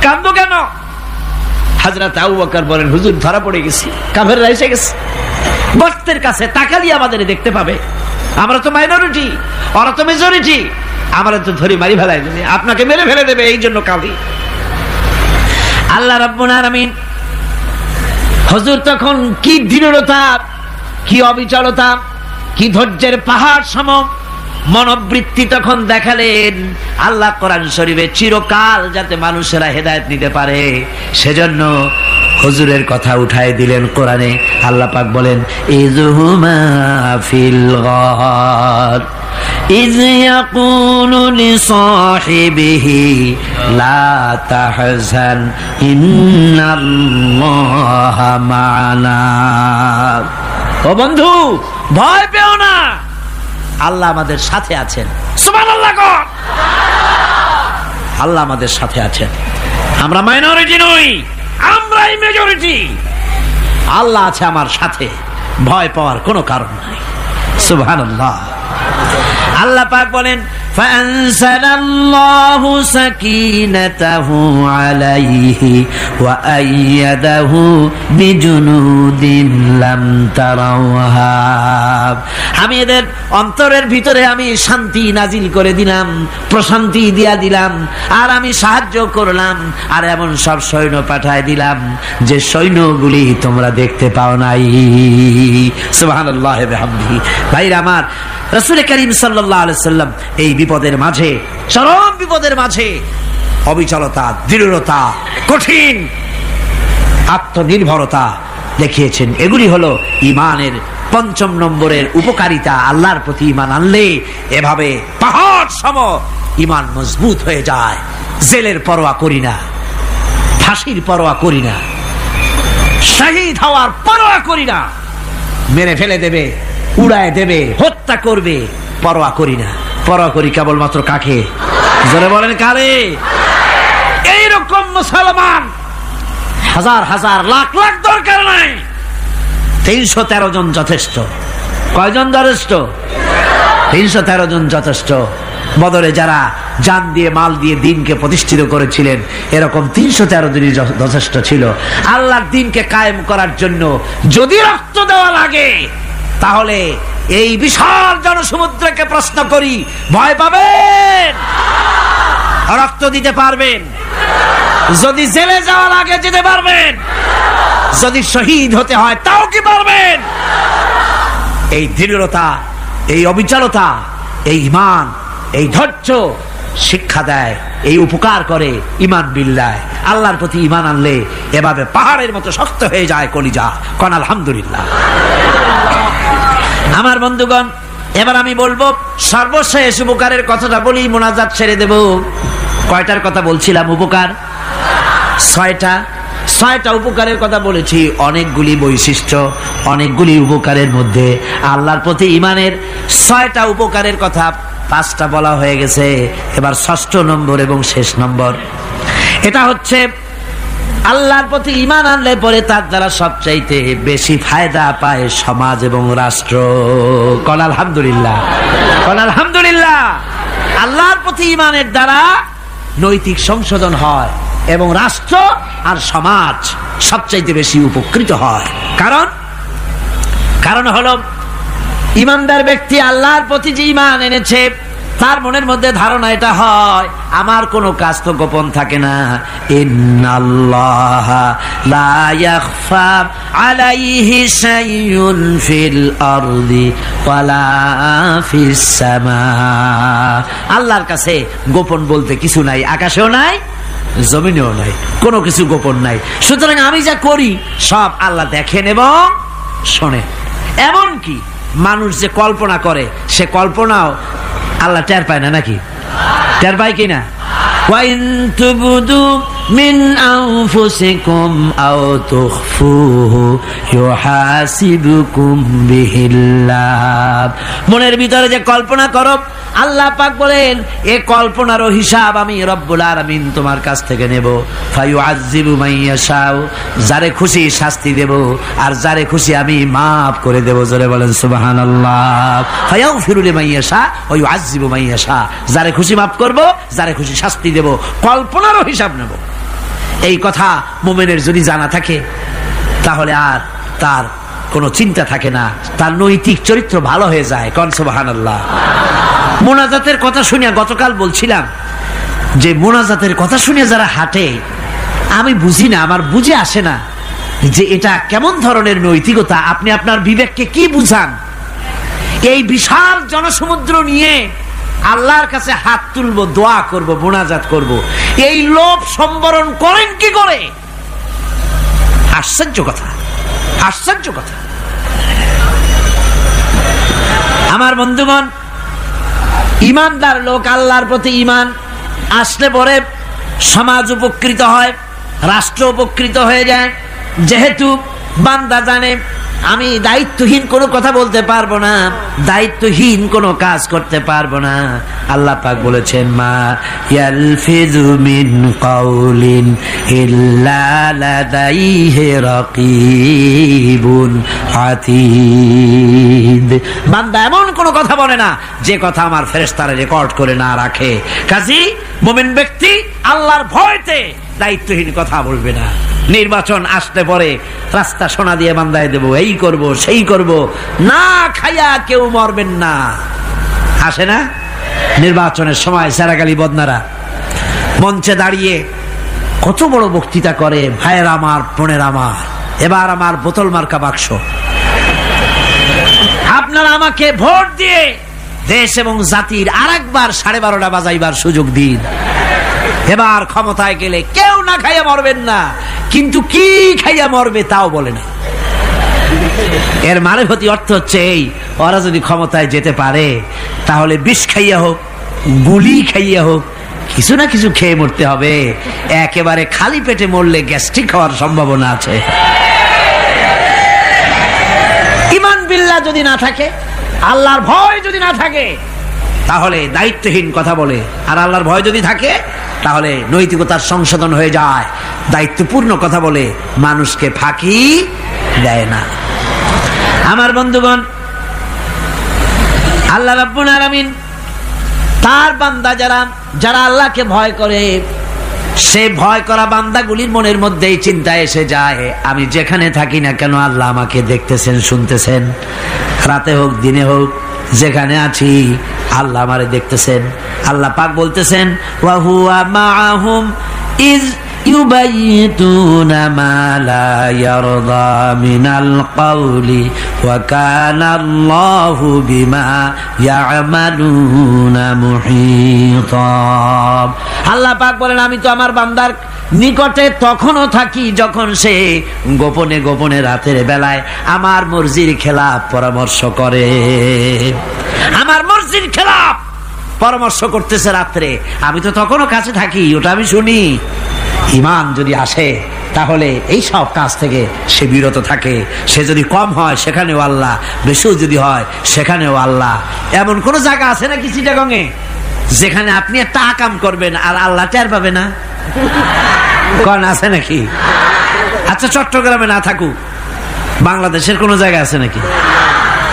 কান্দো কেন? হযরত আবু বকর বলেন, হুজুর ধরা পড়ে গেছি, কাফেররা এসে গেছে গর্তের কাছে, তাকালি আমাদের দেখতে পাবে, আমরা তো মাইনরিটি, ওরা তো মেজরিটি, আমরা তো ধরে মারি ফেলাই দেবে, আপনাকে মেরে ফেলে দেবে, এই জন্য কাঁদি। আল্লাহ রাব্বুল আলামিন, হুজুর তখন কি দৃঢ়তা, কি অবিচলতা, কি ধৈর্যের পাহাড় সম মনোবৃত্তি তখন দেখালেন। আল্লাহ কোরআন শরীফে চিরকাল যাতে মানুষেরা হেদায়েত নিতে পারে সেজন্য হুজুরের কথা উঠায় দিলেন কোরআনে। আল্লাহ পাক বলেন, ইযহুমা ফিল গার ইয ইয়াকুলু লিসাহিবিহি লা তাহজান ইন্নাল্লাহা মা'ানা। ও বন্ধু, ভয় পেও না, আল্লাহ আমাদের সাথে আছেন। সুবহানাল্লাহ কর। আল্লাহ আমাদের সাথে আছেন। আমরা মাইনরিটি নই, আমরাই মেজরিটি। আল্লাহ আছে আমার সাথে, ভয় পাওয়ার কোনো কারণ নাই। সুবহানাল্লাহ। আল্লাহ পাক বলেন ফাআনসালাল্লাহু সাকিনাতাহু আলাইহি ওয়া আইয়াদাহু বিজুনুদিন লাম তারাওহা। আমি এদের অন্তরের ভিতরে আমি শান্তি নাজিল করে দিলাম, প্রশান্তি দিয়া দিলাম, আর আমি সাহায্য করলাম, আর এমন সব সৈন্য পাঠায় দিলাম যে সৈন্যগুলি তোমরা দেখতে পাও নাই। সুবহানাল্লাহ ওয়া বিহামদিহি। ভাইরা আমার, রাসূল করিম সাল্লাল্লাহু আলাইহি সাল্লাম এই বিপদের মাঝে, চরম বিপদের মাঝে অবিচলতা, দৃঢ়তা, কঠিন আত্মনির্ভরতা দেখিয়েছেন। এগুলি হলো ঈমানের ৫ম নম্বরের উপকারিতা। আল্লাহর প্রতি ঈমান আনলে এভাবে পাহাড় সম ঈমান মজবুত হয়ে যায়। জেলের পরোয়া করি না, ফাঁসির পরোয়া করি না, শহীদ হওয়ার পরোয়া করি না, মেরে ফেলে দেবে, উড়ায় দেবে, হত্যা করবে, পরোয়া করি না। পরোয়া করি কেবলমাত্র কাকে? জোরে বলেন কারে? এইরকম মুসলমান হাজার হাজার লাখ লাখ দরকার নাই, ৩১৩ জন যথেষ্ট। কয়জন যথেষ্ট? ৩১৩ জন যথেষ্ট। বদরে যারা জান দিয়ে মাল দিয়ে দ্বীনকে প্রতিষ্ঠিত করেছিলেন, এরকম ৩১৩ জনই যথেষ্ট ছিল। আল্লাহর দ্বীনকে কায়েম করার জন্য যদি রক্ত দেওয়া লাগে, তাহলে এই বিশাল জনসমুদ্রকে প্রশ্ন করি, ভয় পাবেন? রক্ত দিতে পারবেন? যদি জেলে যাওয়া লাগে যেতে পারবেন? যদি শহীদ হতে হয় তাও কি পারবেন? এই দৃঢ়তা, এই অবিচলতা, এই ঈমান, এই ধৈর্য শিক্ষা দেয়, এই উপকার করে ঈমান বিল্লাহ। আল্লাহর প্রতি ঈমান আনলে এভাবে পাহাড়ের মতো শক্ত হয়ে যায় কলিজা। কোন আলহামদুলিল্লাহ। আমার বন্ধুগণ, এবার আমি বলবো সর্বশেষ উপকারের কথাটা বলি, মোনাজাত ছেড়ে দেব। কয়টার কথা বলছিলাম? উপকার ৬টা উপকারের কথা বলেছি। অনেকগুলি বৈশিষ্ট্য, অনেকগুলি উপকারের মধ্যে আল্লাহর প্রতি ঈমানের ৬টা উপকারের কথা ৫টা বলা হয়ে গেছে। এবার ৬ষ্ঠ নম্বর এবং শেষ নম্বর, এটা হচ্ছে আল্লাহর প্রতি ঈমান আনলে পরে তার দ্বারা সবচাইতে বেশি ফায়দা পায় সমাজ এবং রাষ্ট্র। কোন আলহামদুলিল্লাহ, কোন আলহামদুলিল্লাহ। আল্লাহর প্রতি ঈমানের দ্বারা নৈতিক সংশোধন হয় এবং রাষ্ট্র আর সমাজ সবচাইতে বেশি উপকৃত হয়। কারণ হলো ঈমানদার ব্যক্তি আল্লাহর প্রতি যে ঈমান এনেছে, তার মনের মধ্যে ধারণা এটা হয়, আমার কোনো কাজ তো গোপন থাকে না। ইন্নাল্লাহা লা ইয়াখফা আলাইহি শাইউন ফিল আরদি ওয়ালা ফিস সামা। আল্লাহর কাছে গোপন বলতে কিছু নাই, আকাশেও নাই, জমিনেও নাই, কোনো কিছু গোপন নাই। সুতরাং আমি যা করি সব আল্লাহ দেখেন এবং শোনেন। এমনকি মানুষ যে কল্পনা করে, সে কল্পনাও আল্লাহ টের পায় না, নাকি? টের পায় কিনা? ওয়াইন তুবদু মিন আনফুসিকুম আও তুখফুহু ইউহাসিবুকুম বিহিল্লাহ। মনের ভিতরে যে কল্পনা করো, আল্লাহ পাক বলেন এই কল্পনারও হিসাব আমি রব্বুল আলামিন তোমার কাছ থেকে নেব। ফায়ুআযযিবু মাইয়াশাউ, যারে খুশি শাস্তি দেব, আর যারে খুশি আমি মাফ করে দেব। জোরে বলেন সুবহানাল্লাহ। ফায়াগফিরু লিমাইয়াশা ওয়া ইউআযযিবু মাইয়াশা, যারে খুশি মাফ করব, যারে খুশি শাস্তি দেব, কল্পনারও হিসাব নেব। এই কথা মুমিনের যদি জানা থাকে, তাহলে আর তার কোনো চিন্তা থাকে না, তার নৈতিক চরিত্র ভালো হয়ে যায়। কোন সুবহানাল্লাহ। মোনাজাতের কথা শুনে গতকাল বলছিলাম যে মোনাজাতের কথা শুনে যারা হাঁটে, আমি বুঝি না, আমার বুঝে আসে না যে এটা কেমন ধরনের নৈতিকতা। আপনি আপনার বিবেককে কি বুঝান? এই বিশাল জনসমুদ্র নিয়ে আল্লাহর কাছে হাত তুলবো, দোয়া করব, মোনাজাত করব, এই লোভ সম্বরণ করেন কি করে? আশ্চর্য কথা, আশ্চর্য কথা। আমার বন্ধুগণ, ঈমানদার লোক, আল্লাহর প্রতি ঈমান আসলে পরে সমাজ উপকৃত হয়, রাষ্ট্র উপকৃত হয়ে যায়। যেহেতু বান্দা জানে আমি দায়িত্বহীন কোনো কথা বলতে পারবো না, দায়িত্বহীন কোনো কাজ করতে পারবো না। আল্লাহ পাক বলেছেন, মা ইয়ালফিযু মিন কাউলিন ইল্লা লাদাইহি রাকীবুন আতীদ। বান্দা এমন কোনো কথা বলে না যে কথা আমার ফেরেশতারা রেকর্ড করে না রাখে। কাজী মুমিন ব্যক্তি আল্লাহর ভয়তে দায়িত্বহীন কথা বলবে না। নির্বাচন আসতে পরে রাস্তা সোনা দিয়ে বান্দায় দেব, এই করব সেই করব, না খাইয়া কেউ মরবেন না। আসে না নির্বাচনের সময় সারাগালি বদনারা মঞ্চে দাঁড়িয়ে কত বড় বক্তৃতা করে, ভাইয়ের আমার বোনের আমার, এবার আমার বোতল মার্কা বাক্স, আপনারা আমাকে ভোট দিয়ে দেশ এবং জাতির আরেকবার 12:30 বাজাইবার সুযোগ দিন। এবার ক্ষমতায় গেলে কেউ না খাইয়া মরবেন না, কিন্তু কি খাইয়া মরবে তাও বলে না। এর মানবতী অর্থ হচ্ছে এই, ওরা যদি ক্ষমতায় যেতে পারে তাহলে বিষ খাইয়া হোক, গুলি খাইয়া হোক, কিছু না কিছু খেয়ে মরতে হবে। একেবারে খালি পেটে মরলে গ্যাস্ট্রিক হওয়ার সম্ভাবনা আছে। ঈমান বিল্লাহ যদি না থাকে, আল্লাহর ভয় যদি না থাকে, তাহলে দায়িত্বহীন কথা বলে। আর আল্লাহর ভয় যদি থাকে তাহলে নৈতিকতার সংশোধন হয়ে যায়, দায়িত্বপূর্ণ কথা বলে, মানুষকে ফাঁকি দেয় না। আমার বন্ধুগণ, আল্লাহ রাব্বুল আলামিন তার বান্দা যারা আল্লাহকে ভয় করে, সে ভয় করা বান্দাগুলির মনের মধ্যেই চিন্তা এসে যায়, আমি যেখানে থাকি না কেন আল্লাহ আমাকে দেখতেছেন, শুনতেছেন, রাতে হোক দিনে হোক, যেখানে আছি আল্লাহ আমারে দেখতেছেন। আল্লাহ পাক বলতেছেন, ওয়া হুয়া মাআহুম ইজ ইউবাইতুনা মা লা ইয়ারদা মিনাল কাওলি ওয়া কানা আল্লাহু বিমা ইয়ামালুনা মুহীতা। আল্লাহ পাক বলেন, আমি তো আমার বান্দার নিকটে তখনও থাকি যখন সে গোপনে গোপনে রাতের বেলায় আমার মর্জির খেলাফ পরামর্শ করে। আমার মর্জির খেলাফ পরামর্শ করতেছে রাত্রে, আমি তো তখনও কাছে থাকি, ওটা আমি শুনি। ঈমান যদি আসে তাহলে এই সব কাজ থেকে সে বিরত থাকে। সে যদি কম হয় সেখানেও আল্লাহ, বেশিও যদি হয় সেখানেও আল্লাহ। এমন কোন জায়গা আছে নাকি চিটাগংয়ে যেখানে আপনি একটা আকাম করবেন আর আল্লাহ টের পাবে না? কোন আছে নাকি? আচ্ছা, চট্টগ্রামে না থাকুক, বাংলাদেশের কোন জায়গা আছে নাকি?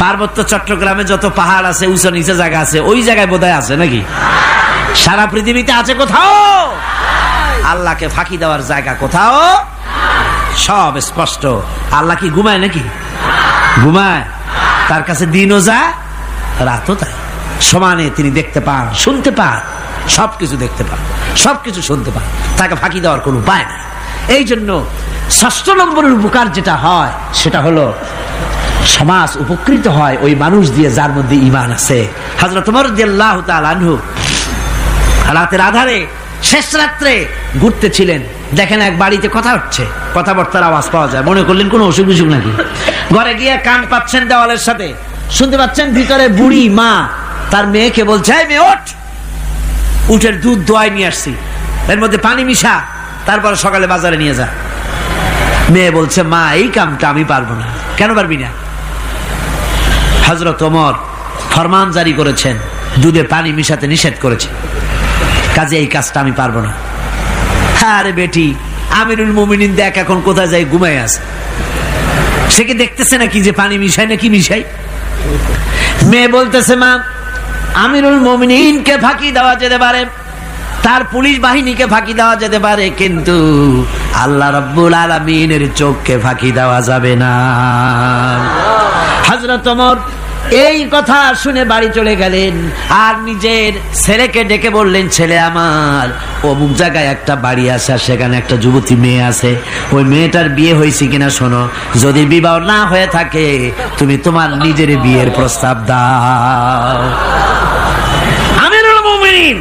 পার্বত্য চট্টগ্রামে যত পাহাড় আছে, উঁচু নিচে জায়গা আছে, ওই জায়গায় বোধহয় আছে নাকি? সারা পৃথিবীতে আছে কোথাও? আল্লাহকে ফাঁকি দেওয়ার জায়গা কোথাও? সব স্পষ্ট। আল্লাহ কি ঘুমায় নাকি? ঘুমায়? তার কাছে দিনও যায়, রাতও তাই। সমানে তিনি দেখতে পান, শুনতে পান, সবকিছু দেখতে পান, সবকিছু শুনতে পান। তাকে ফাঁকি দেওয়ার কোনো উপায় নাই। এই জন্য ৬ষ্ঠ নম্বরের উপকার যেটা হয় সেটা হলো সমাজ উপকৃত হয় ওই মানুষ দিয়ে যার মধ্যে ঈমান আছে। হযরত ওমর রাদিয়াল্লাহু তাআলা আনহু রাতের আধারে শেষ রাত্রে ঘুরতেছিলেন, দেখেন এক বাড়িতে কথা হচ্ছে, কথাবার্তার আওয়াজ পাওয়া যায়। মনে করলেন কোন অসুখ বিসুখ নাকি। ঘরে গিয়ে কান পাচ্ছেন দেওয়ালের সাথে, শুনতে পাচ্ছেন ভিতরে বুড়ি মা তার মেয়েকে বলছে, এই মেয়ে ওঠ, উটের দুধ দোয়াই নিয়ে আসছি, এর মধ্যে পানি মিশা, তারপর সকালে বাজারে নিয়ে যা। মেয়ে বলছে, মা এই কামটা আমি পারবো না। কেন পারবি না? হযরত ওমর ফরমান জারি করেছেন, দুধে পানি মিশাতে নিষেধ করেছেন, কাজে এই কাজটা আমি পারবো না। আরে বেটি, আমিরুল মুমিনিন দেখ এখন কোথায় যায়, ঘুমায় আছে, সে কি দেখতেছে নাকি যে পানি মিশাই নাকি মিশাই? মেয়ে বলতেছে, মা আমিরুল মুমিনিনকে ফাঁকি দেওয়া যেতে পারে, তার পুলিশ বাহিনীকে ফাঁকি দেওয়া যেতে পারে, কিন্তু আল্লাহ রাব্বুল আলামিনের চোখকে ফাঁকি দেওয়া যাবে না। হযরত ওমর এই কথা শুনে বাড়ি চলে গেলেন আর নিজের ছেলেকে ডেকে বললেন, ছেলে আমার, অমুক জায়গায় একটা বাড়ি আছে, সেখানে একটা যুবতী মেয়ে আছে, ওই মেয়েটার বিয়ে হয়েছে কিনা শোনো, যদি বিবাহ না হয়ে থাকে তুমি তোমার নিজের বিয়ের প্রস্তাব দাও। আমিরুল মুমিনিন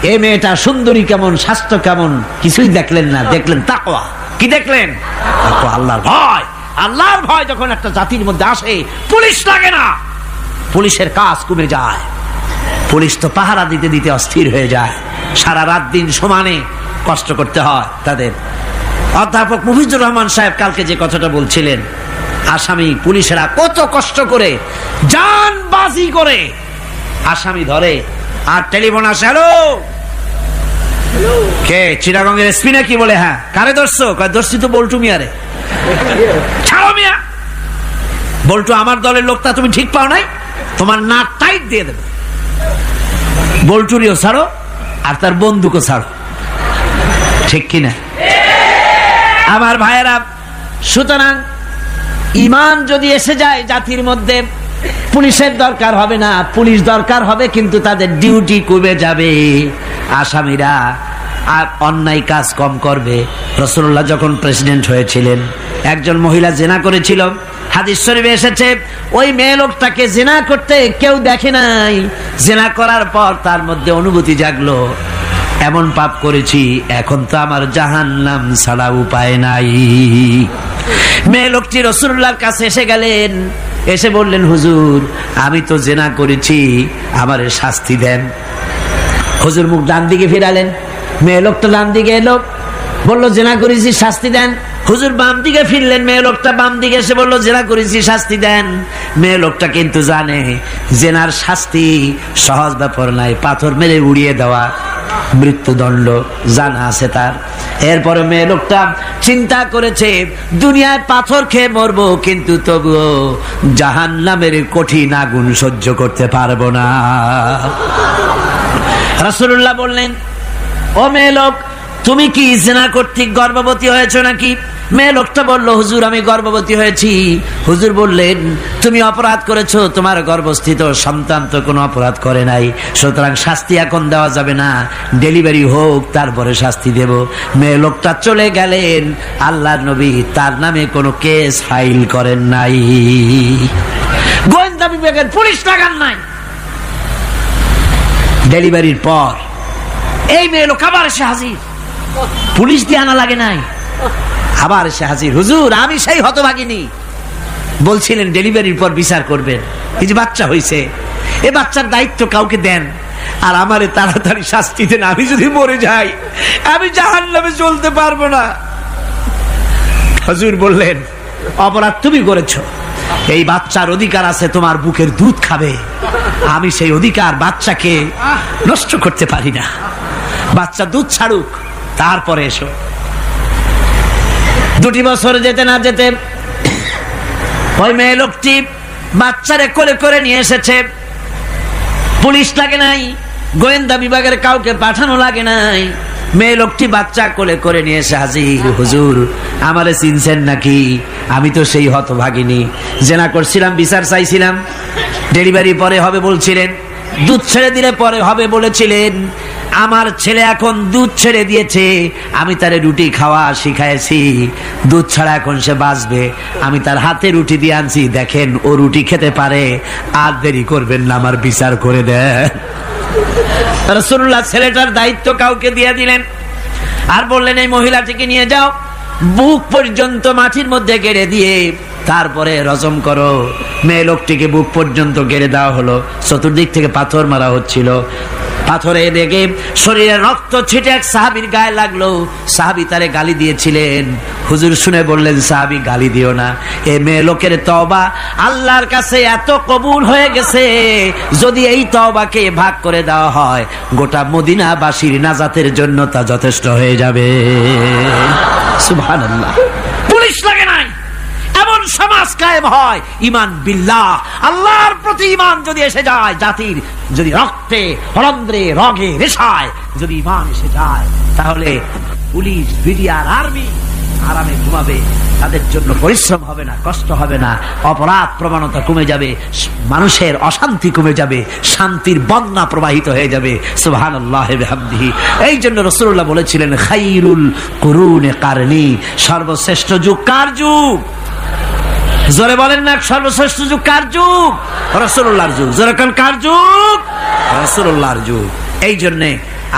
এই মেয়েটা সুন্দরী কেমন, স্বাস্থ্য কেমন কিছুই দেখলেন না, দেখলেন তাকওয়া। কি দেখলেন? তাকওয়া, আল্লাহর ভয়। আল্লাহর ভয় যখন একটা জাতির মধ্যে আসে, পুলিশ লাগে না, পুলিশের কাজ কমে যায়। পুলিশ তো পাহারা দিতে দিতে অস্থির হয়ে যায়, সারা রাত দিন সমানে কষ্ট করতে হয় তাদের। অধ্যাপক মুফিজুর রহমান সাহেব কালকে যে কথাটা বলছিলেন, আসামি পুলিশেরা কত কষ্ট করে জানবাজি করে আসামি ধরে, আর টেলিফোন আসে, হ্যালো কে চিটাগঙ্গের এসপি নাকি? বলে হ্যাঁ। কারে ধরছো? ধরছি তো বল্টু মিয়ারে। ছাড়ো মিয়া। বল্টু আমার দলের লোকটা, তুমি ঠিক পাও নাই, তোমার নাক টাইট দিয়ে দেবে। বল্টুরিও ছাড়ো আর তার বন্দুকও ছাড়ো, ঠিক কিনা আমার ভাইয়েরা? সুতরাং ঈমান যদি এসে যায় জাতির মধ্যে, পুলিশের দরকার হবে না, পুলিশ দরকার হবে, কিন্তু তাদের ডিউটি কমে যাবে। আসামিরা আর অন্যায় কাজ কম করবে। রাসূলুল্লাহ যখন প্রেসিডেন্ট হয়েছিলেন, একজন মহিলা জিনা করেছিল, হাদিস শরীফে এসেছে ওই মেয়ে লোকটাকে জিনা করতে কেউ দেখে নাই। জিনা করার পর তার মধ্যে অনুভূতি জাগলো, এমন পাপ করেছি, এখন তো আমার জাহান্নাম ছাড়া উপায় নাই। মেয়ে লোকটি রাসূলুল্লাহর কাছে এসে গেলেন, এসে বললেন, হুজুর আমি তো জিনা করেছি, আমারে শাস্তি দেন। হুজুর মুখ ডান দিকে ফিরালেন, মেয়ে লোকটা ডান দিকে এলো, বললো জিনা করেছি, শাস্তি দেন। হুজুর বাম দিকে ফিরলেন, মেয়ে লোকটা বাম দিকে এসে বললো জিনা করেছি, শাস্তি দেন। মেয়ে লোকটা কিন্তু জানে জিনার শাস্তি সহজ ব্যাপার নাই, পাথর মেরে উড়িয়ে দেওয়া, মৃত্যুদণ্ড জানা আছে তার। এরপরে মেয়ে লোকটা চিন্তা করেছে, দুনিয়ায় পাথর খেয়ে মরবো, কিন্তু তবুও জাহান্নামের কঠিন আগুন সহ্য করতে পারবো না। রাসূলুল্লাহ বললেন, ও মেয়ে লোক, তুমি কি জিনা কর্তৃক গর্ভবতী হয়েছো নাকি? মেয়ে লোকটা বলল, হুজুর আমি গর্ভবতী হয়েছি। হুজুর বললেন, তুমি অপরাধ করেছো, তোমার গর্ভস্থিত সন্তান তো কোনো অপরাধ করে নাই, সুতরাং শাস্তি এখন দেওয়া যাবে না, ডেলিভারি হোক তারপরে শাস্তি দেব। মেয়ে লোকটা চলে গেলেন। আল্লাহর নবী তার নামে কোনো কেস ফাইল করেন নাই, গোয়েন্দা বিভাগের পুলিশ লাগান নাই। ডেলিভারির পর এই মেয়ে লোক আবার এসে হাজির, পুলিশ দিয়ে আনা লাগে নাই, আবার এসে হাজির, হুজুর আমি সেই হতভাগিনী, বলছিলেন ডেলিভারির পর বিচার করবেন, এই যে বাচ্চা হয়েছে, এ বাচ্চার দায়িত্ব কাউকে দেন, আর আমারে তাড়াতাড়ি শাস্তি দেন, আমি যদি মরে যাই আমি জাহান্নামে চলতে পারবো না। হুজুর বললেন, অপরাধ তুমি করেছো, এই বাচ্চার অধিকার আছে তোমার বুকের দুধ খাবে, আমি সেই অধিকার বাচ্চাকে নষ্ট করতে পারি না, বাচ্চা দুধ ছাড়ুক তারপরে এসো। 2 বছর যেতে না যেতে ওই মেয়ে লোকটি বাচ্চারে কোলে করে নিয়ে এসেছে, পুলিশ লাগে নাই, গোয়েন্দা বিভাগের কাউকে পাঠানো লাগে নাই। মেয়ে লোকটি বাচ্চা কোলে করে নিয়ে এসে হাজির, হুজুর আমারে চিনছেন নাকি? আমি তো সেই হতভাগিনী, জিনা করছিলাম, বিচার চাইছিলাম, ডেলিভারি পরে হবে বলছিলেন, দুধ ছেড়ে দিলে পরে হবে বলেছিলেন, আমার ছেলে এখন দুধ ছেড়ে দিয়েছে, আমি তারে রুটি খাওয়া শিখাইছি, দুধ ছাড়া এখন সে বাঁচবে, আমি তার হাতে রুটি দিয়ে আনছি, দেখেন ও রুটি খেতে পারে, আর দেরি করবেন না, আমার বিচার করে দেন। রাসূলুল্লাহ ছেলেটার দায়িত্ব কাউকে দিয়ে দিলেন, আর বললেন, এই মহিলাটিকে নিয়ে যাও, বুক পর্যন্ত মাটির মধ্যে গেড়ে দিয়ে তারপরে রজম করো। মেয়ে লোকটিকে বুক পর্যন্ত গেড়ে দেওয়া হলো, চতুর্দিক থেকে পাথর মারা হচ্ছিল, পাথরে দেখে শরীরে রক্ত ছিটে এক সাহাবীর গায়ে লাগলো, সাহাবী তারে গালি দিয়েছিলেন। হুজুর শুনে বললেন, সাহাবী গালি দিও না, এ মেয়ে লোকের তওবা আল্লাহর কাছে এত কবুল হয়ে গেছে, যদি এই তওবাকে ভাগ করে দেওয়া হয় গোটা মদিনাবাসীর নাজাতের জন্য তা যথেষ্ট হয়ে যাবে। সুবহানাল্লাহ। পুলিশ লাগে নাই, এমন সমাজ কায়েম হয়, ঈমান বিল্লাহ, আল্লাহর প্রতি ঈমান যদি এসে যায়, জাতির যদি রক্তে রন্ধ্রে রগে রেশায় যদি ঈমান এসে যায়, তাহলে পুলিশ বিডিআর আর্মি আরামে ঘুমাবে, তাদের জন্য পরিশ্রম হবে না, কষ্ট হবে না, অপরাধ প্রবণতা কমে যাবে, মানুষের অশান্তি কমে যাবে, শান্তির বন্যা প্রবাহিত হয়ে যাবে। সুবহানাল্লাহ ওয়া বিহামদিহি। এই জন্য রাসূলুল্লাহ বলেছিলেন, খায়রুল কুরুনে কারনি, সর্বশ্রেষ্ঠ যুগ কার যুগ? জোরে বলেন না, সর্বশ্রেষ্ঠ যুগ কার যুগ? রাসূলুল্লাহর যুগ। জোরে কোন কার যুগ? রাসূলুল্লাহর যুগ। এই জন্যে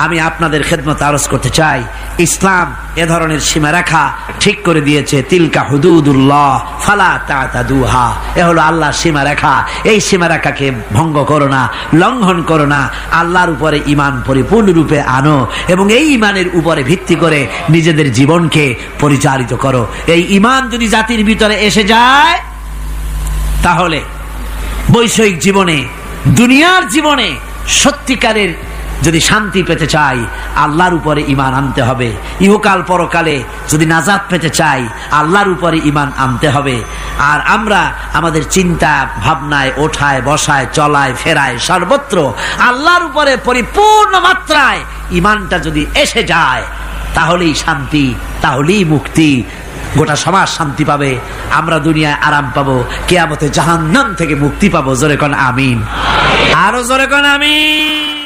আমি আপনাদের খেদমত আরজ করতে চাই, ইসলাম এ ধরনের সীমারেখা ঠিক করে দিয়েছে, তিলকা হুদুদুল্লাহ ফালা তাতাদুহা, এ হলো আল্লাহর সীমারেখা, এই সীমারেখাকে ভঙ্গ করো না, লঙ্ঘন করো না, আল্লাহর উপরে ঈমান পরিপূর্ণরূপে আনো এবং এই ঈমানের উপরে ভিত্তি করে নিজেদের জীবনকে পরিচালিত করো। এই ঈমান যদি জাতির ভিতরে এসে যায়, তাহলে বৈষয়িক জীবনে, দুনিয়ার জীবনে সত্যিকারের যদি শান্তি পেতে চাই, আল্লাহর উপরে ঈমান আনতে হবে। ইহকাল পরকালে যদি নাজাত পেতে চাই, আল্লাহর উপরে ঈমান আনতে হবে। আর আমরা আমাদের চিন্তা ভাবনায়, ওঠায় বসায়, চলায় ফেরায়, সর্বত্র আল্লাহর উপরে পরিপূর্ণ মাত্রায় ঈমানটা যদি এসে যায়, তাহলেই শান্তি, তাহলেই মুক্তি। গোটা সমাজ শান্তি পাবে, আমরা দুনিয়ায় আরাম পাবো, কিয়ামতে জাহান্নাম থেকে মুক্তি পাবো। জোরে কোন আমিন, আরো জোরে কোন আমিন।